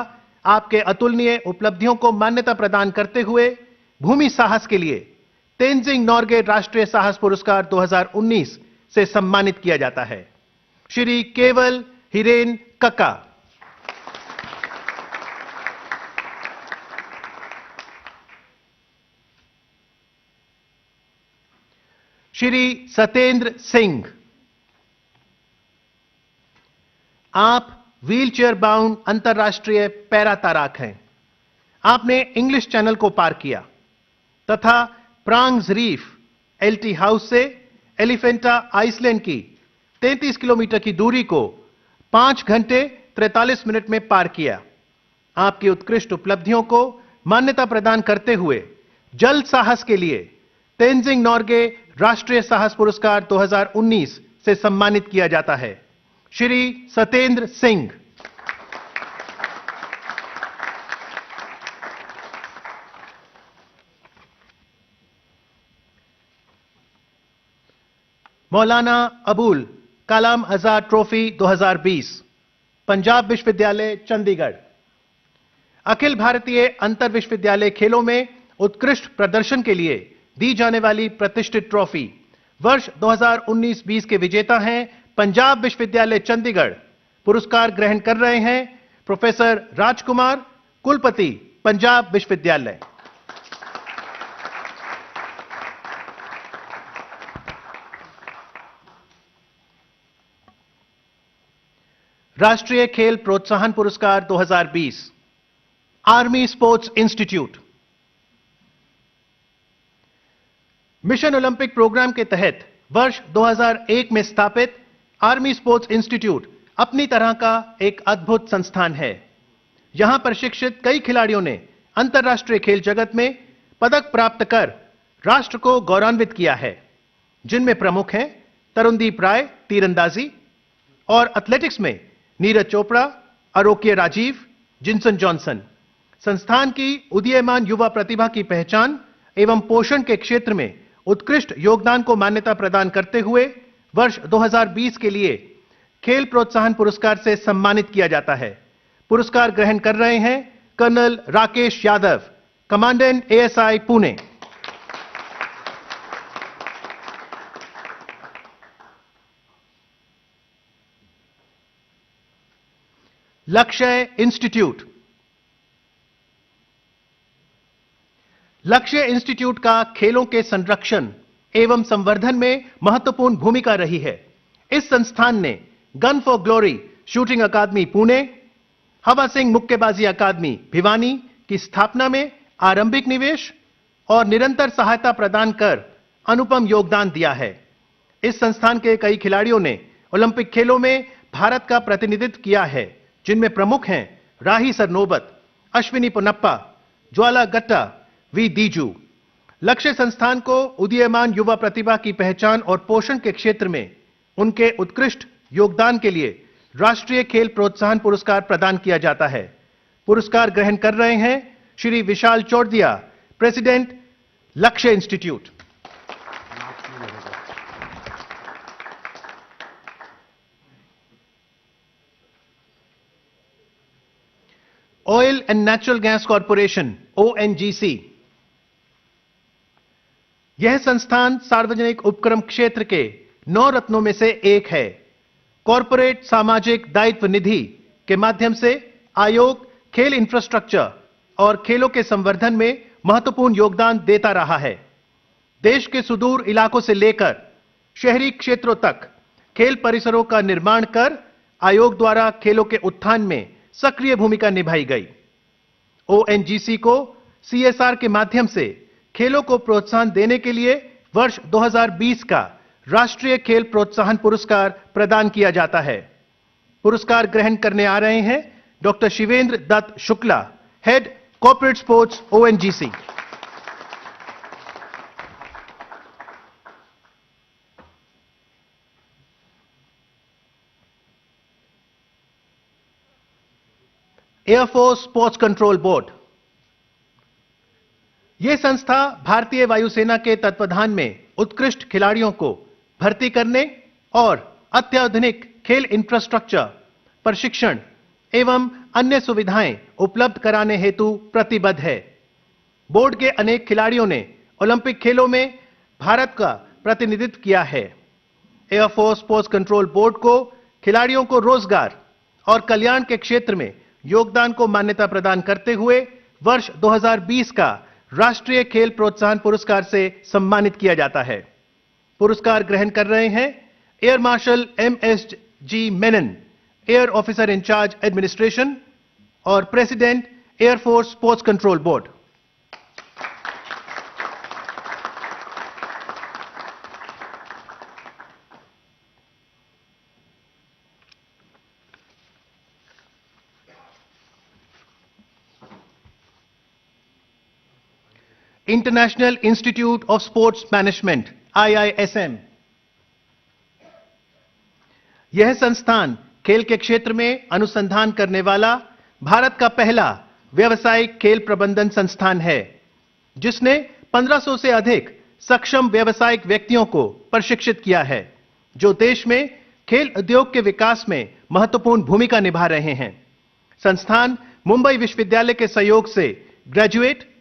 Speaker 1: आपके अतुलनीय उपलब्धियों को मान्यता प्रदान करते हुए भूमि साहस के लिए तेंजिंग नोर्गे राष्ट्रीय साहस पुरस्कार 2019 से सम्मानित किया जाता है। श्री केवल हिरेन कक्का। श्री सतेंद्र सिंह। आप व्हीलचेयर बाउंड अंतर्राष्ट्रीय पैरा तैराक हैं। आपने इंग्लिश चैनल को पार किया तथा प्रांग्स रीफ एलटी हाउस से एलिफेंटा आइसलैंड की 33 किलोमीटर की दूरी को 5 घंटे 43 मिनट में पार किया। आपकी उत्कृष्ट उपलब्धियों को मान्यता प्रदान करते हुए जल साहस के लिए तेंजिंग नोर्गे राष्ट्रीय साहस पुरस्कार 2019 से सम्मानित किया जाता है। श्री सतेंद्र सिंह। मौलाना अबुल कलाम आजाद ट्रॉफी 2020 पंजाब विश्वविद्यालय चंडीगढ़। अखिल भारतीय अंतर विश्वविद्यालय खेलों में उत्कृष्ट प्रदर्शन के लिए दी जाने वाली प्रतिष्ठित ट्रॉफी वर्ष 2019-20 के विजेता हैं पंजाब विश्वविद्यालय चंडीगढ़। पुरस्कार ग्रहण कर रहे हैं प्रोफेसर राजकुमार, कुलपति पंजाब विश्वविद्यालय। राष्ट्रीय खेल प्रोत्साहन पुरस्कार 2020 army sports institute. Mission Olympic program के तहत वर्ष 2001 में स्थापित आर्मी स्पोर्ट्स इंस्टीट्यूट अपनी तरह का एक अद्भुत संस्थान है। यहां प्रशिक्षित कई खिलाड़ियों ने अंतर्राष्ट्रीय खेल जगत में पदक प्राप्त कर राष्ट्र को गौरवान्वित किया है, जिनमें प्रमुख हैं तरुणदीप राय तीरंदाजी और एथलेटिक्स में नीरज चोपड़ा, आरोग्य राजीव, जिनसन जॉनसन। संस्थान की उदीयमान युवा प्रतिभा की पहचान एवं पोषण के क्षेत्र में उत्कृष्ट योगदान को मान्यता प्रदान करते हुए वर्ष 2020 के लिए खेल प्रोत्साहन पुरस्कार से सम्मानित किया जाता है। पुरस्कार ग्रहण कर रहे हैं colonel Rakesh Yadav, commandant ASI Pune. Lakshya institute. लक्ष्य इंस्टीट्यूट का खेलों के संरक्षण एवं संवर्धन में महत्वपूर्ण भूमिका रही है। इस संस्थान ने गन फॉर ग्लोरी शूटिंग अकादमी पुणे, हवा सिंह मुक्केबाजी अकादमी भिवानी की स्थापना में आरंभिक निवेश और निरंतर सहायता प्रदान कर अनुपम योगदान दिया है। इस संस्थान के कई खिलाड़ियों ने ओलंपिक खेलों में भारत का प्रतिनिधित्व किया है, जिनमें प्रमुख हैं राही सरनोबत, अश्विनी पोनप्पा, ज्वाला गट्टा, वी दीजू। लक्ष्य संस्थान को उदीयमान युवा प्रतिभा की पहचान और पोषण के क्षेत्र में उनके उत्कृष्ट योगदान के लिए राष्ट्रीय खेल प्रोत्साहन पुरस्कार प्रदान किया जाता है। पुरस्कार ग्रहण कर रहे हैं श्री विशाल चौरदिया, प्रेसिडेंट लक्ष्य institute. Oil and natural gas corporation ONGC. यह संस्थान सार्वजनिक उपक्रम क्षेत्र के 9 रत्नों में से एक है। कॉरपोरेट सामाजिक दायित्व निधि के माध्यम से आयोग खेल इंफ्रास्ट्रक्चर और खेलों के संवर्धन में महत्वपूर्ण योगदान देता रहा है। देश के सुदूर इलाकों से लेकर शहरी क्षेत्रों तक खेल परिसरों का निर्माण कर आयोग द्वारा खेलों के उत्थान में सक्रिय भूमिका निभाई गई। ओएनजीसी को सीएसआर के माध्यम से खेलों को प्रोत्साहन देने के लिए वर्ष 2020 का राष्ट्रीय खेल प्रोत्साहन पुरस्कार प्रदान किया जाता है। पुरस्कार ग्रहण करने आ रहे हैं doctor Shivendra Dutt Shukla, head corporate sports ONGC. Air force sports control board. यह संस्था भारतीय वायुसेना के तत्वाधान में उत्कृष्ट खिलाड़ियों को भर्ती करने और अत्याधुनिक खेल इंफ्रास्ट्रक्चर, प्रशिक्षण एवं अन्य सुविधाएं उपलब्ध कराने हेतु प्रतिबद्ध है। बोर्ड के अनेक खिलाड़ियों ने ओलंपिक खेलों में भारत का प्रतिनिधित्व किया है। एयरफोर्स स्पोर्ट्स कंट्रोल बोर्ड को खिलाड़ियों को रोजगार और कल्याण के क्षेत्र में योगदान को मान्यता प्रदान करते हुए वर्ष 2020 का राष्ट्रीय खेल प्रोत्साहन पुरस्कार से सम्मानित किया जाता है। पुरस्कार ग्रहण कर रहे हैं air marshal MSG Menon, air officer in-charge administration और president air force sports control board. International institute of sports management IISM। यह संस्थान खेल के क्षेत्र में अनुसंधान करने वाला भारत का पहला व्यावसायिक खेल प्रबंधन संस्थान है, जिसने 1500 से अधिक सक्षम व्यावसायिक व्यक्तियों को प्रशिक्षित किया है, जो देश में खेल उद्योग के विकास में महत्वपूर्ण भूमिका निभा रहे हैं। संस्थान मुंबई विश्वविद्यालय के सहयोग से ग्रेजुएट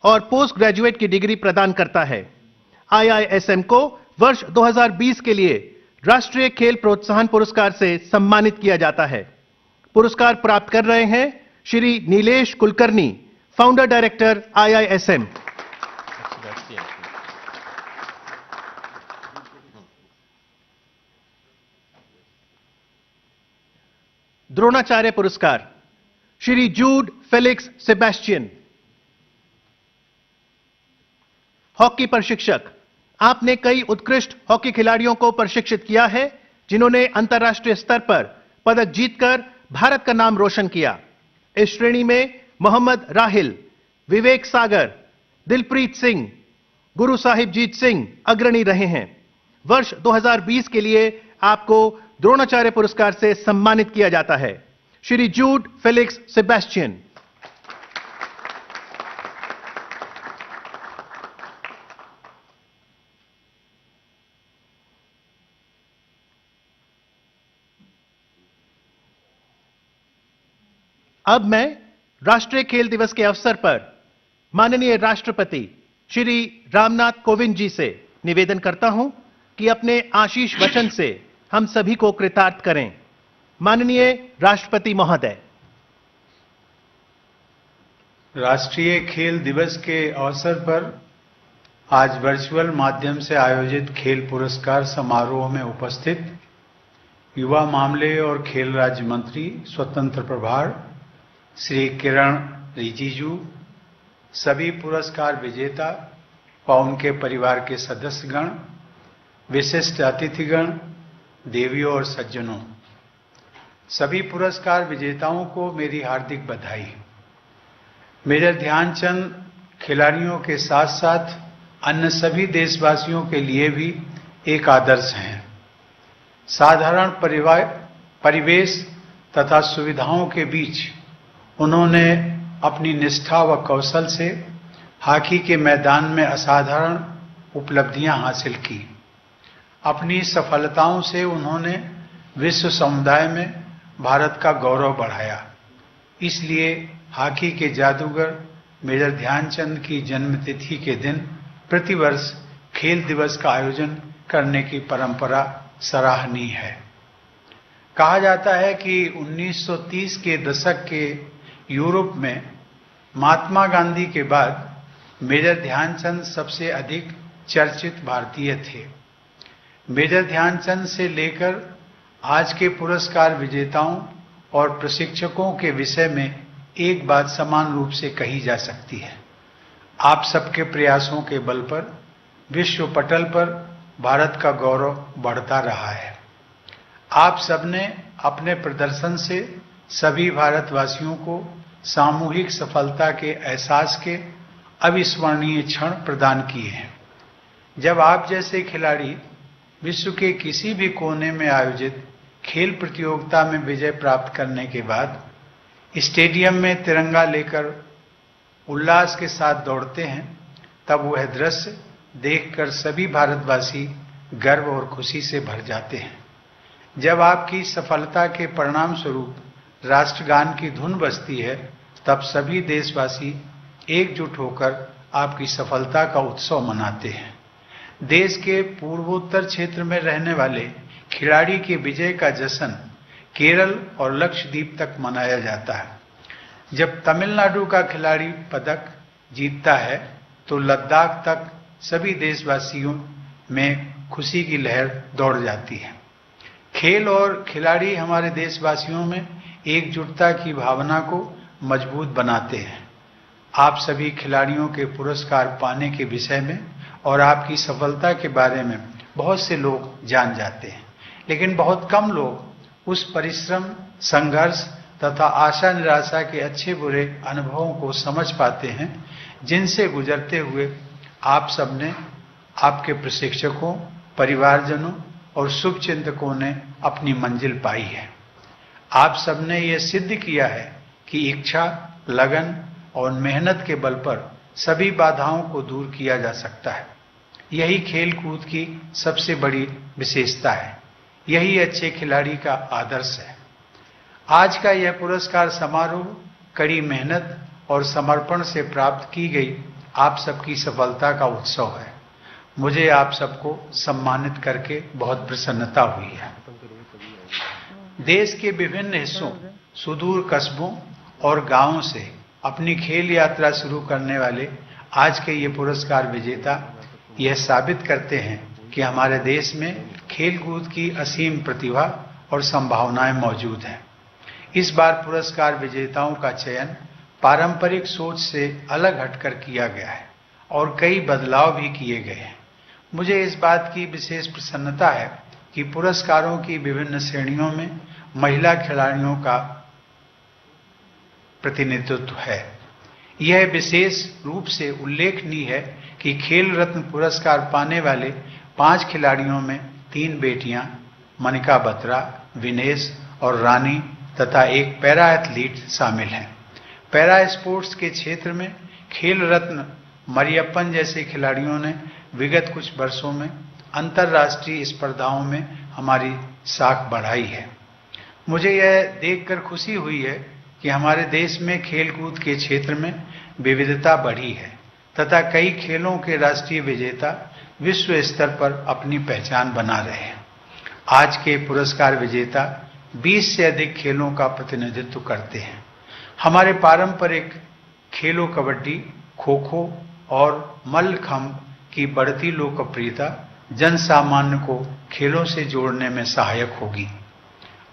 Speaker 1: और पोस्ट ग्रेजुएट की डिग्री प्रदान करता है। IISM को वर्ष 2020 के लिए राष्ट्रीय खेल प्रोत्साहन पुरस्कार से सम्मानित किया जाता है। पुरस्कार प्राप्त कर रहे हैं Shri Nilesh Kulkarni, founder director IISM। Dronacharya पुरस्कार Shri Jude Felix Sebastian, hockey प्रशिक्षक। आपने कई उत्कृष्ट हॉकी खिलाड़ियों को प्रशिक्षित किया है, जिन्होंने अंतर्राष्ट्रीय स्तर पर पदक जीतकर भारत का नाम रोशन किया। इस श्रेणी में मोहम्मद राहिल, विवेक सागर, दिलप्रीत सिंह, गुरु साहिबजीत सिंह अग्रणी रहे हैं। वर्ष 2020 के लिए आपको द्रोणाचार्य पुरस्कार से सम्मानित किया जाता है। Shri Jude Felix Sebastian. अब मैं राष्ट्रीय खेल दिवस के अवसर पर माननीय राष्ट्रपति श्री रामनाथ कोविंद जी से निवेदन करता हूं कि अपने आशीष वचन से हम सभी को कृतार्थ करें। माननीय राष्ट्रपति महोदय।
Speaker 2: राष्ट्रीय खेल दिवस के अवसर पर आज वर्चुअल माध्यम से आयोजित खेल पुरस्कार समारोह में उपस्थित युवा मामले और खेल राज्य मंत्री स्वतंत्र प्रभार श्री किरण रिजिजू, सभी पुरस्कार विजेता व उनके परिवार के सदस्यगण, विशिष्ट अतिथिगण, देवियों और सज्जनों, सभी पुरस्कार विजेताओं को मेरी हार्दिक बधाई। मेजर ध्यानचंद खिलाड़ियों के साथ साथ अन्य सभी देशवासियों के लिए भी एक आदर्श हैं। साधारण परिवेश तथा सुविधाओं के बीच उन्होंने अपनी निष्ठा व कौशल से हॉकी के मैदान में असाधारण उपलब्धियां हासिल की। अपनी सफलताओं से उन्होंने विश्व समुदाय में भारत का गौरव बढ़ाया। इसलिए हॉकी के जादूगर मेजर ध्यानचंद की जन्मतिथि के दिन प्रतिवर्ष खेल दिवस का आयोजन करने की परंपरा सराहनीय है। कहा जाता है कि 1930 के दशक के यूरोप में महात्मा गांधी के बाद मेजर ध्यानचंद सबसे अधिक चर्चित भारतीय थे। मेजर ध्यानचंद से लेकर आज के पुरस्कार विजेताओं और प्रशिक्षकों के विषय में एक बात समान रूप से कही जा सकती है। आप सबके प्रयासों के बल पर विश्व पटल पर भारत का गौरव बढ़ता रहा है। आप सबने अपने प्रदर्शन से सभी भारतवासियों को सामूहिक सफलता के एहसास के अविस्मरणीय क्षण प्रदान किए हैं। जब आप जैसे खिलाड़ी विश्व के किसी भी कोने में आयोजित खेल प्रतियोगिता में विजय प्राप्त करने के बाद स्टेडियम में तिरंगा लेकर उल्लास के साथ दौड़ते हैं, तब वह दृश्य देखकर सभी भारतवासी गर्व और खुशी से भर जाते हैं। जब आपकी सफलता के परिणाम स्वरूप राष्ट्रगान की धुन बजती है, तब सभी देशवासी एकजुट होकर आपकी सफलता का उत्सव मनाते हैं। देश के पूर्वोत्तर क्षेत्र में रहने वाले खिलाड़ी के विजय का जश्न केरल और लक्षद्वीप तक मनाया जाता है। जब तमिलनाडु का खिलाड़ी पदक जीतता है तो लद्दाख तक सभी देशवासियों में खुशी की लहर दौड़ जाती है। खेल और खिलाड़ी हमारे देशवासियों में एकजुटता की भावना को मजबूत बनाते हैं। आप सभी खिलाड़ियों के पुरस्कार पाने के विषय में और आपकी सफलता के बारे में बहुत से लोग जान जाते हैं, लेकिन बहुत कम लोग उस परिश्रम, संघर्ष तथा आशा निराशा के अच्छे बुरे अनुभवों को समझ पाते हैं जिनसे गुजरते हुए आप सबने, आपके प्रशिक्षकों, परिवारजनों और शुभचिंतकों ने अपनी मंजिल पाई है। आप सबने ये सिद्ध किया है कि इच्छा, लगन और मेहनत के बल पर सभी बाधाओं को दूर किया जा सकता है। यही खेल कूद की सबसे बड़ी विशेषता है। यही अच्छे खिलाड़ी का आदर्श है। आज का यह पुरस्कार समारोह कड़ी मेहनत और समर्पण से प्राप्त की गई आप सबकी सफलता का उत्सव है। मुझे आप सबको सम्मानित करके बहुत प्रसन्नता हुई है। देश के विभिन्न हिस्सों, सुदूर कस्बों और गांवों से अपनी खेल यात्रा शुरू करने वाले आज के ये पुरस्कार विजेता यह साबित करते हैं कि हमारे देश में खेल कूद की असीम प्रतिभा और संभावनाएं मौजूद हैं। इस बार पुरस्कार विजेताओं का चयन पारंपरिक सोच से अलग हटकर किया गया है और कई बदलाव भी किए गए हैं। मुझे इस बात की विशेष प्रसन्नता है कि पुरस्कारों की विभिन्न श्रेणियों में महिला खिलाड़ियों का प्रतिनिधित्व है। यह विशेष रूप से उल्लेखनीय है कि खेल रत्न पुरस्कार पाने वाले 5 खिलाड़ियों में 3 बेटियां मनिका बत्रा, विनेश और रानी तथा एक पैरा एथलीट शामिल हैं। पैरा स्पोर्ट्स के क्षेत्र में खेल रत्न मरियप्पन जैसे खिलाड़ियों ने विगत कुछ वर्षों में अंतर्राष्ट्रीय स्पर्धाओं में हमारी साख बढ़ाई है। मुझे यह देखकर खुशी हुई है कि हमारे देश में खेलकूद के क्षेत्र में विविधता बढ़ी है तथा कई खेलों के राष्ट्रीय विजेता विश्व स्तर पर अपनी पहचान बना रहे हैं। आज के पुरस्कार विजेता 20 से अधिक खेलों का प्रतिनिधित्व करते हैं। हमारे पारंपरिक खेलों कबड्डी, खो-खो और मल्लखंब की बढ़ती लोकप्रियता जन सामान्य को खेलों से जोड़ने में सहायक होगी।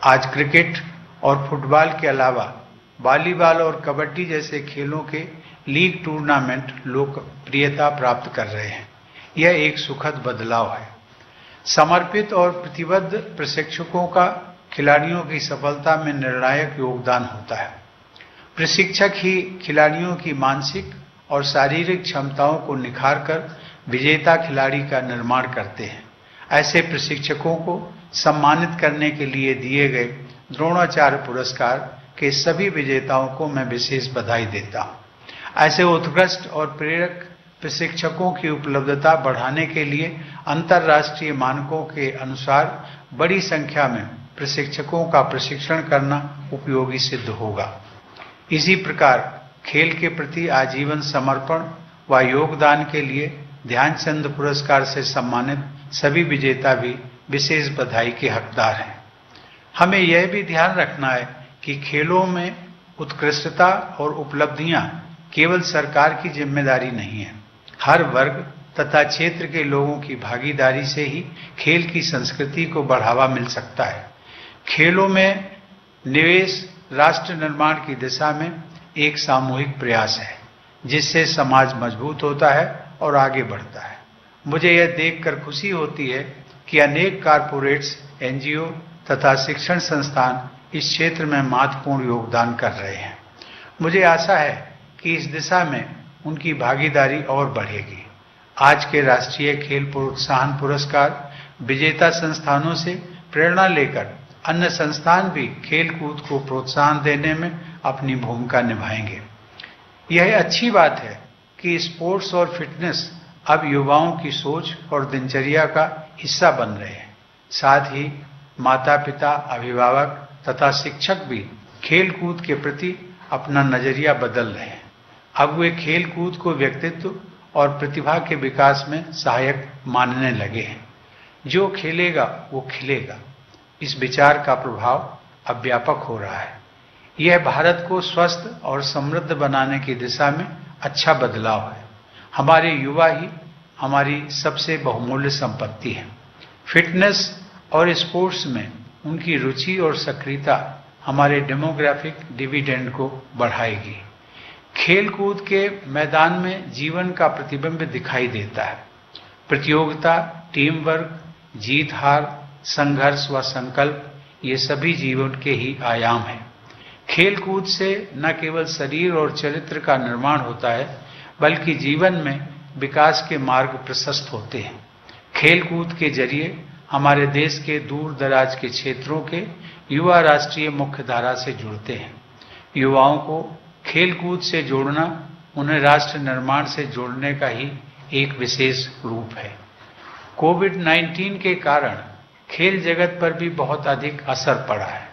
Speaker 2: आज क्रिकेट और फुटबॉल के अलावा वॉलीबॉल और कबड्डी जैसे खेलों के लीग टूर्नामेंट लोकप्रियता प्राप्त कर रहे हैं। यह एक सुखद बदलाव है। समर्पित और प्रतिबद्ध प्रशिक्षकों का खिलाड़ियों की सफलता में निर्णायक योगदान होता है। प्रशिक्षक ही खिलाड़ियों की मानसिक और शारीरिक क्षमताओं को निखारकर विजेता खिलाड़ी का निर्माण करते हैं। ऐसे प्रशिक्षकों को सम्मानित करने के लिए दिए गए द्रोणाचार्य पुरस्कार के सभी विजेताओं को मैं विशेष बधाई देता हूं। ऐसे उत्कृष्ट और प्रेरक प्रशिक्षकों की उपलब्धता बढ़ाने के लिए अंतर्राष्ट्रीय मानकों के अनुसार बड़ी संख्या में प्रशिक्षकों का प्रशिक्षण करना उपयोगी सिद्ध होगा। इसी प्रकार खेल के प्रति आजीवन समर्पण व योगदान के लिए ध्यानचंद पुरस्कार से सम्मानित सभी विजेता भी विशेष बधाई के हकदार हैं। हमें यह भी ध्यान रखना है कि खेलों में उत्कृष्टता और उपलब्धियां केवल सरकार की जिम्मेदारी नहीं है। हर वर्ग तथा क्षेत्र के लोगों की भागीदारी से ही खेल की संस्कृति को बढ़ावा मिल सकता है। खेलों में निवेश राष्ट्र निर्माण की दिशा में एक सामूहिक प्रयास है, जिससे समाज मजबूत होता है और आगे बढ़ता है। मुझे यह देखकर खुशी होती है कि अनेक कारपोरेट्स, एनजीओ तथा शिक्षण संस्थान इस क्षेत्र में महत्वपूर्ण योगदान कर रहे हैं। मुझे आशा है कि इस दिशा में उनकी भागीदारी और बढ़ेगी। आज के राष्ट्रीय खेल प्रोत्साहन पुरस्कार विजेता संस्थानों से प्रेरणा लेकर अन्य संस्थान भी खेल कूद को प्रोत्साहन देने में अपनी भूमिका निभाएंगे। यह अच्छी बात है कि स्पोर्ट्स और फिटनेस अब युवाओं की सोच और दिनचर्या का हिस्सा बन रहे हैं। साथ ही माता पिता, अभिभावक तथा शिक्षक भी खेल कूद के प्रति अपना नजरिया बदल रहे हैं। अब वे खेल कूद को व्यक्तित्व और प्रतिभा के विकास में सहायक मानने लगे हैं। जो खेलेगा वो खिलेगा, इस विचार का प्रभाव अब व्यापक हो रहा है। यह भारत को स्वस्थ और समृद्ध बनाने की दिशा में अच्छा बदलाव है। हमारे युवा ही हमारी सबसे बहुमूल्य संपत्ति है। फिटनेस और स्पोर्ट्स में उनकी रुचि और सक्रियता हमारे डेमोग्राफिक डिविडेंड को बढ़ाएगी। खेल कूद के मैदान में जीवन का प्रतिबिंब दिखाई देता है। प्रतियोगिता, टीम वर्क, जीत हार, संघर्ष व संकल्प, ये सभी जीवन के ही आयाम हैं। खेल कूद से न केवल शरीर और चरित्र का निर्माण होता है, बल्कि जीवन में विकास के मार्ग प्रशस्त होते हैं। खेल कूद के जरिए हमारे देश के दूर दराज के क्षेत्रों के युवा राष्ट्रीय मुख्यधारा से जुड़ते हैं। युवाओं को खेल कूद से जोड़ना उन्हें राष्ट्र निर्माण से जोड़ने का ही एक विशेष रूप है। कोविड-19 के कारण खेल जगत पर भी बहुत अधिक असर पड़ा है।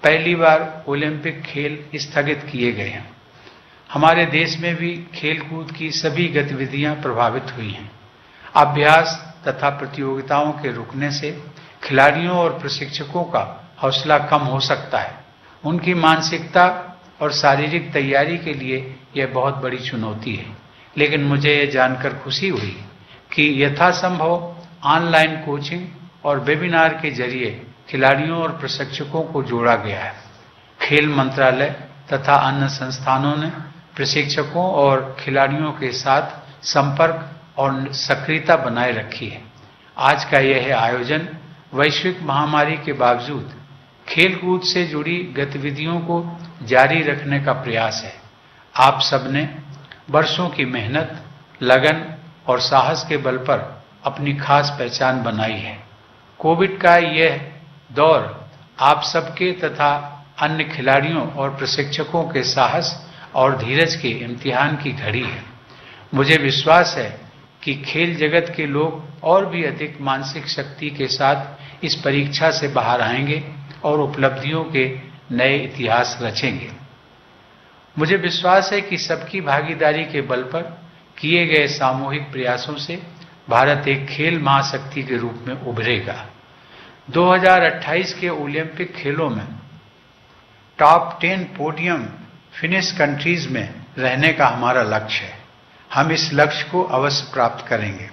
Speaker 2: पहली बार ओलंपिक खेल स्थगित किए गए हैं। हमारे देश में भी खेल कूद की सभी गतिविधियां प्रभावित हुई हैं। अभ्यास तथा प्रतियोगिताओं के रुकने से खिलाड़ियों और प्रशिक्षकों का हौसला कम हो सकता है। उनकी मानसिकता और शारीरिक तैयारी के लिए यह बहुत बड़ी चुनौती है। लेकिन मुझे यह जानकर खुशी हुई कि यथासंभव ऑनलाइन कोचिंग और वेबिनार के जरिए खिलाड़ियों और प्रशिक्षकों को जोड़ा गया है। खेल मंत्रालय तथा अन्य संस्थानों ने प्रशिक्षकों और खिलाड़ियों के साथ संपर्क और सक्रियता बनाए रखी है। आज का यह आयोजन वैश्विक महामारी के बावजूद खेल कूद से जुड़ी गतिविधियों को जारी रखने का प्रयास है। आप सबने वर्षों की मेहनत, लगन और साहस के बल पर अपनी खास पहचान बनाई है। कोविड का यह दौर आप सबके तथा अन्य खिलाड़ियों और प्रशिक्षकों के साहस और धीरज के इम्तिहान की घड़ी है। मुझे विश्वास है कि खेल जगत के लोग और भी अधिक मानसिक शक्ति के साथ इस परीक्षा से बाहर आएंगे और उपलब्धियों के नए इतिहास रचेंगे। मुझे विश्वास है कि सबकी भागीदारी के बल पर किए गए सामूहिक प्रयासों से भारत एक खेल महाशक्ति के रूप में उभरेगा। 2028 के ओलंपिक खेलों में टॉप 10 पोडियम फिनिश कंट्रीज में रहने का हमारा लक्ष्य है। हम इस लक्ष्य को अवश्य प्राप्त करेंगे।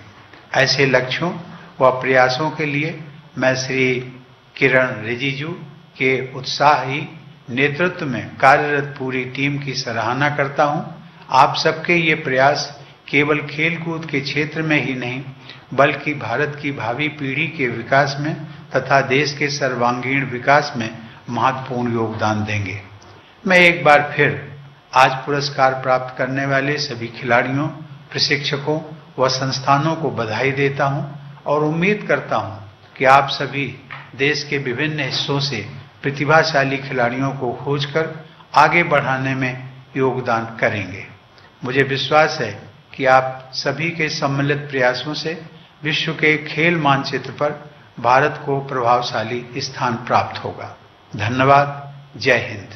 Speaker 2: ऐसे लक्ष्यों व प्रयासों के लिए मैं श्री किरण रिजिजू के उत्साही नेतृत्व में कार्यरत पूरी टीम की सराहना करता हूं। आप सबके ये प्रयास केवल खेल कूद के क्षेत्र में ही नहीं, बल्कि भारत की भावी पीढ़ी के विकास में तथा देश के सर्वांगीण विकास में महत्वपूर्ण योगदान देंगे। मैं एक बार फिर आज पुरस्कार प्राप्त करने वाले सभी खिलाड़ियों, प्रशिक्षकों व संस्थानों को बधाई देता हूं और उम्मीद करता हूं कि आप सभी देश के विभिन्न हिस्सों से प्रतिभाशाली खिलाड़ियों को खोजकर आगे बढ़ाने में योगदान करेंगे। मुझे विश्वास है कि आप सभी के सम्मिलित प्रयासों से विश्व के खेल मानचित्र पर भारत को प्रभावशाली स्थान प्राप्त होगा। धन्यवाद। जय हिंद।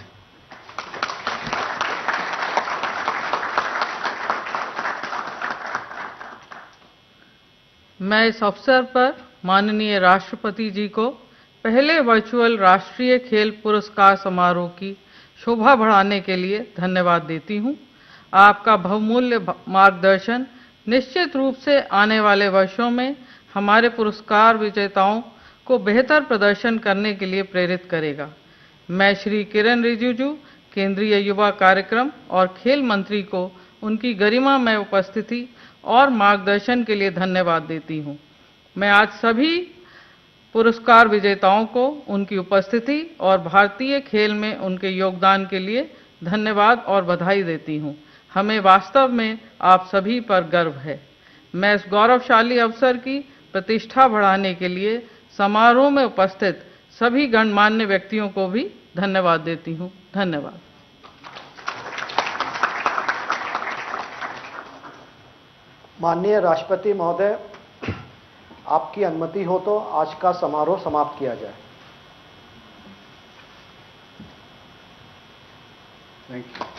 Speaker 3: मैं इस अवसर पर माननीय राष्ट्रपति जी को पहले वर्चुअल राष्ट्रीय खेल पुरस्कार समारोह की शोभा बढ़ाने के लिए धन्यवाद देती हूं। आपका बहुमूल्य मार्गदर्शन निश्चित रूप से आने वाले वर्षों में हमारे पुरस्कार विजेताओं को बेहतर प्रदर्शन करने के लिए प्रेरित करेगा। मैं श्री किरेन रिजिजू, केंद्रीय युवा कार्यक्रम और खेल मंत्री को उनकी गरिमामय उपस्थिति और मार्गदर्शन के लिए धन्यवाद देती हूं। मैं आज सभी पुरस्कार विजेताओं को उनकी उपस्थिति और भारतीय खेल में उनके योगदान के लिए धन्यवाद और बधाई देती हूं। हमें वास्तव में आप सभी पर गर्व है। मैं इस गौरवशाली अवसर की प्रतिष्ठा बढ़ाने के लिए समारोह में उपस्थित सभी गणमान्य व्यक्तियों को भी धन्यवाद देती हूं। धन्यवाद।
Speaker 4: माननीय राष्ट्रपति महोदय, आपकी अनुमति हो तो आज का समारोह समाप्त किया जाए।
Speaker 2: Thank you.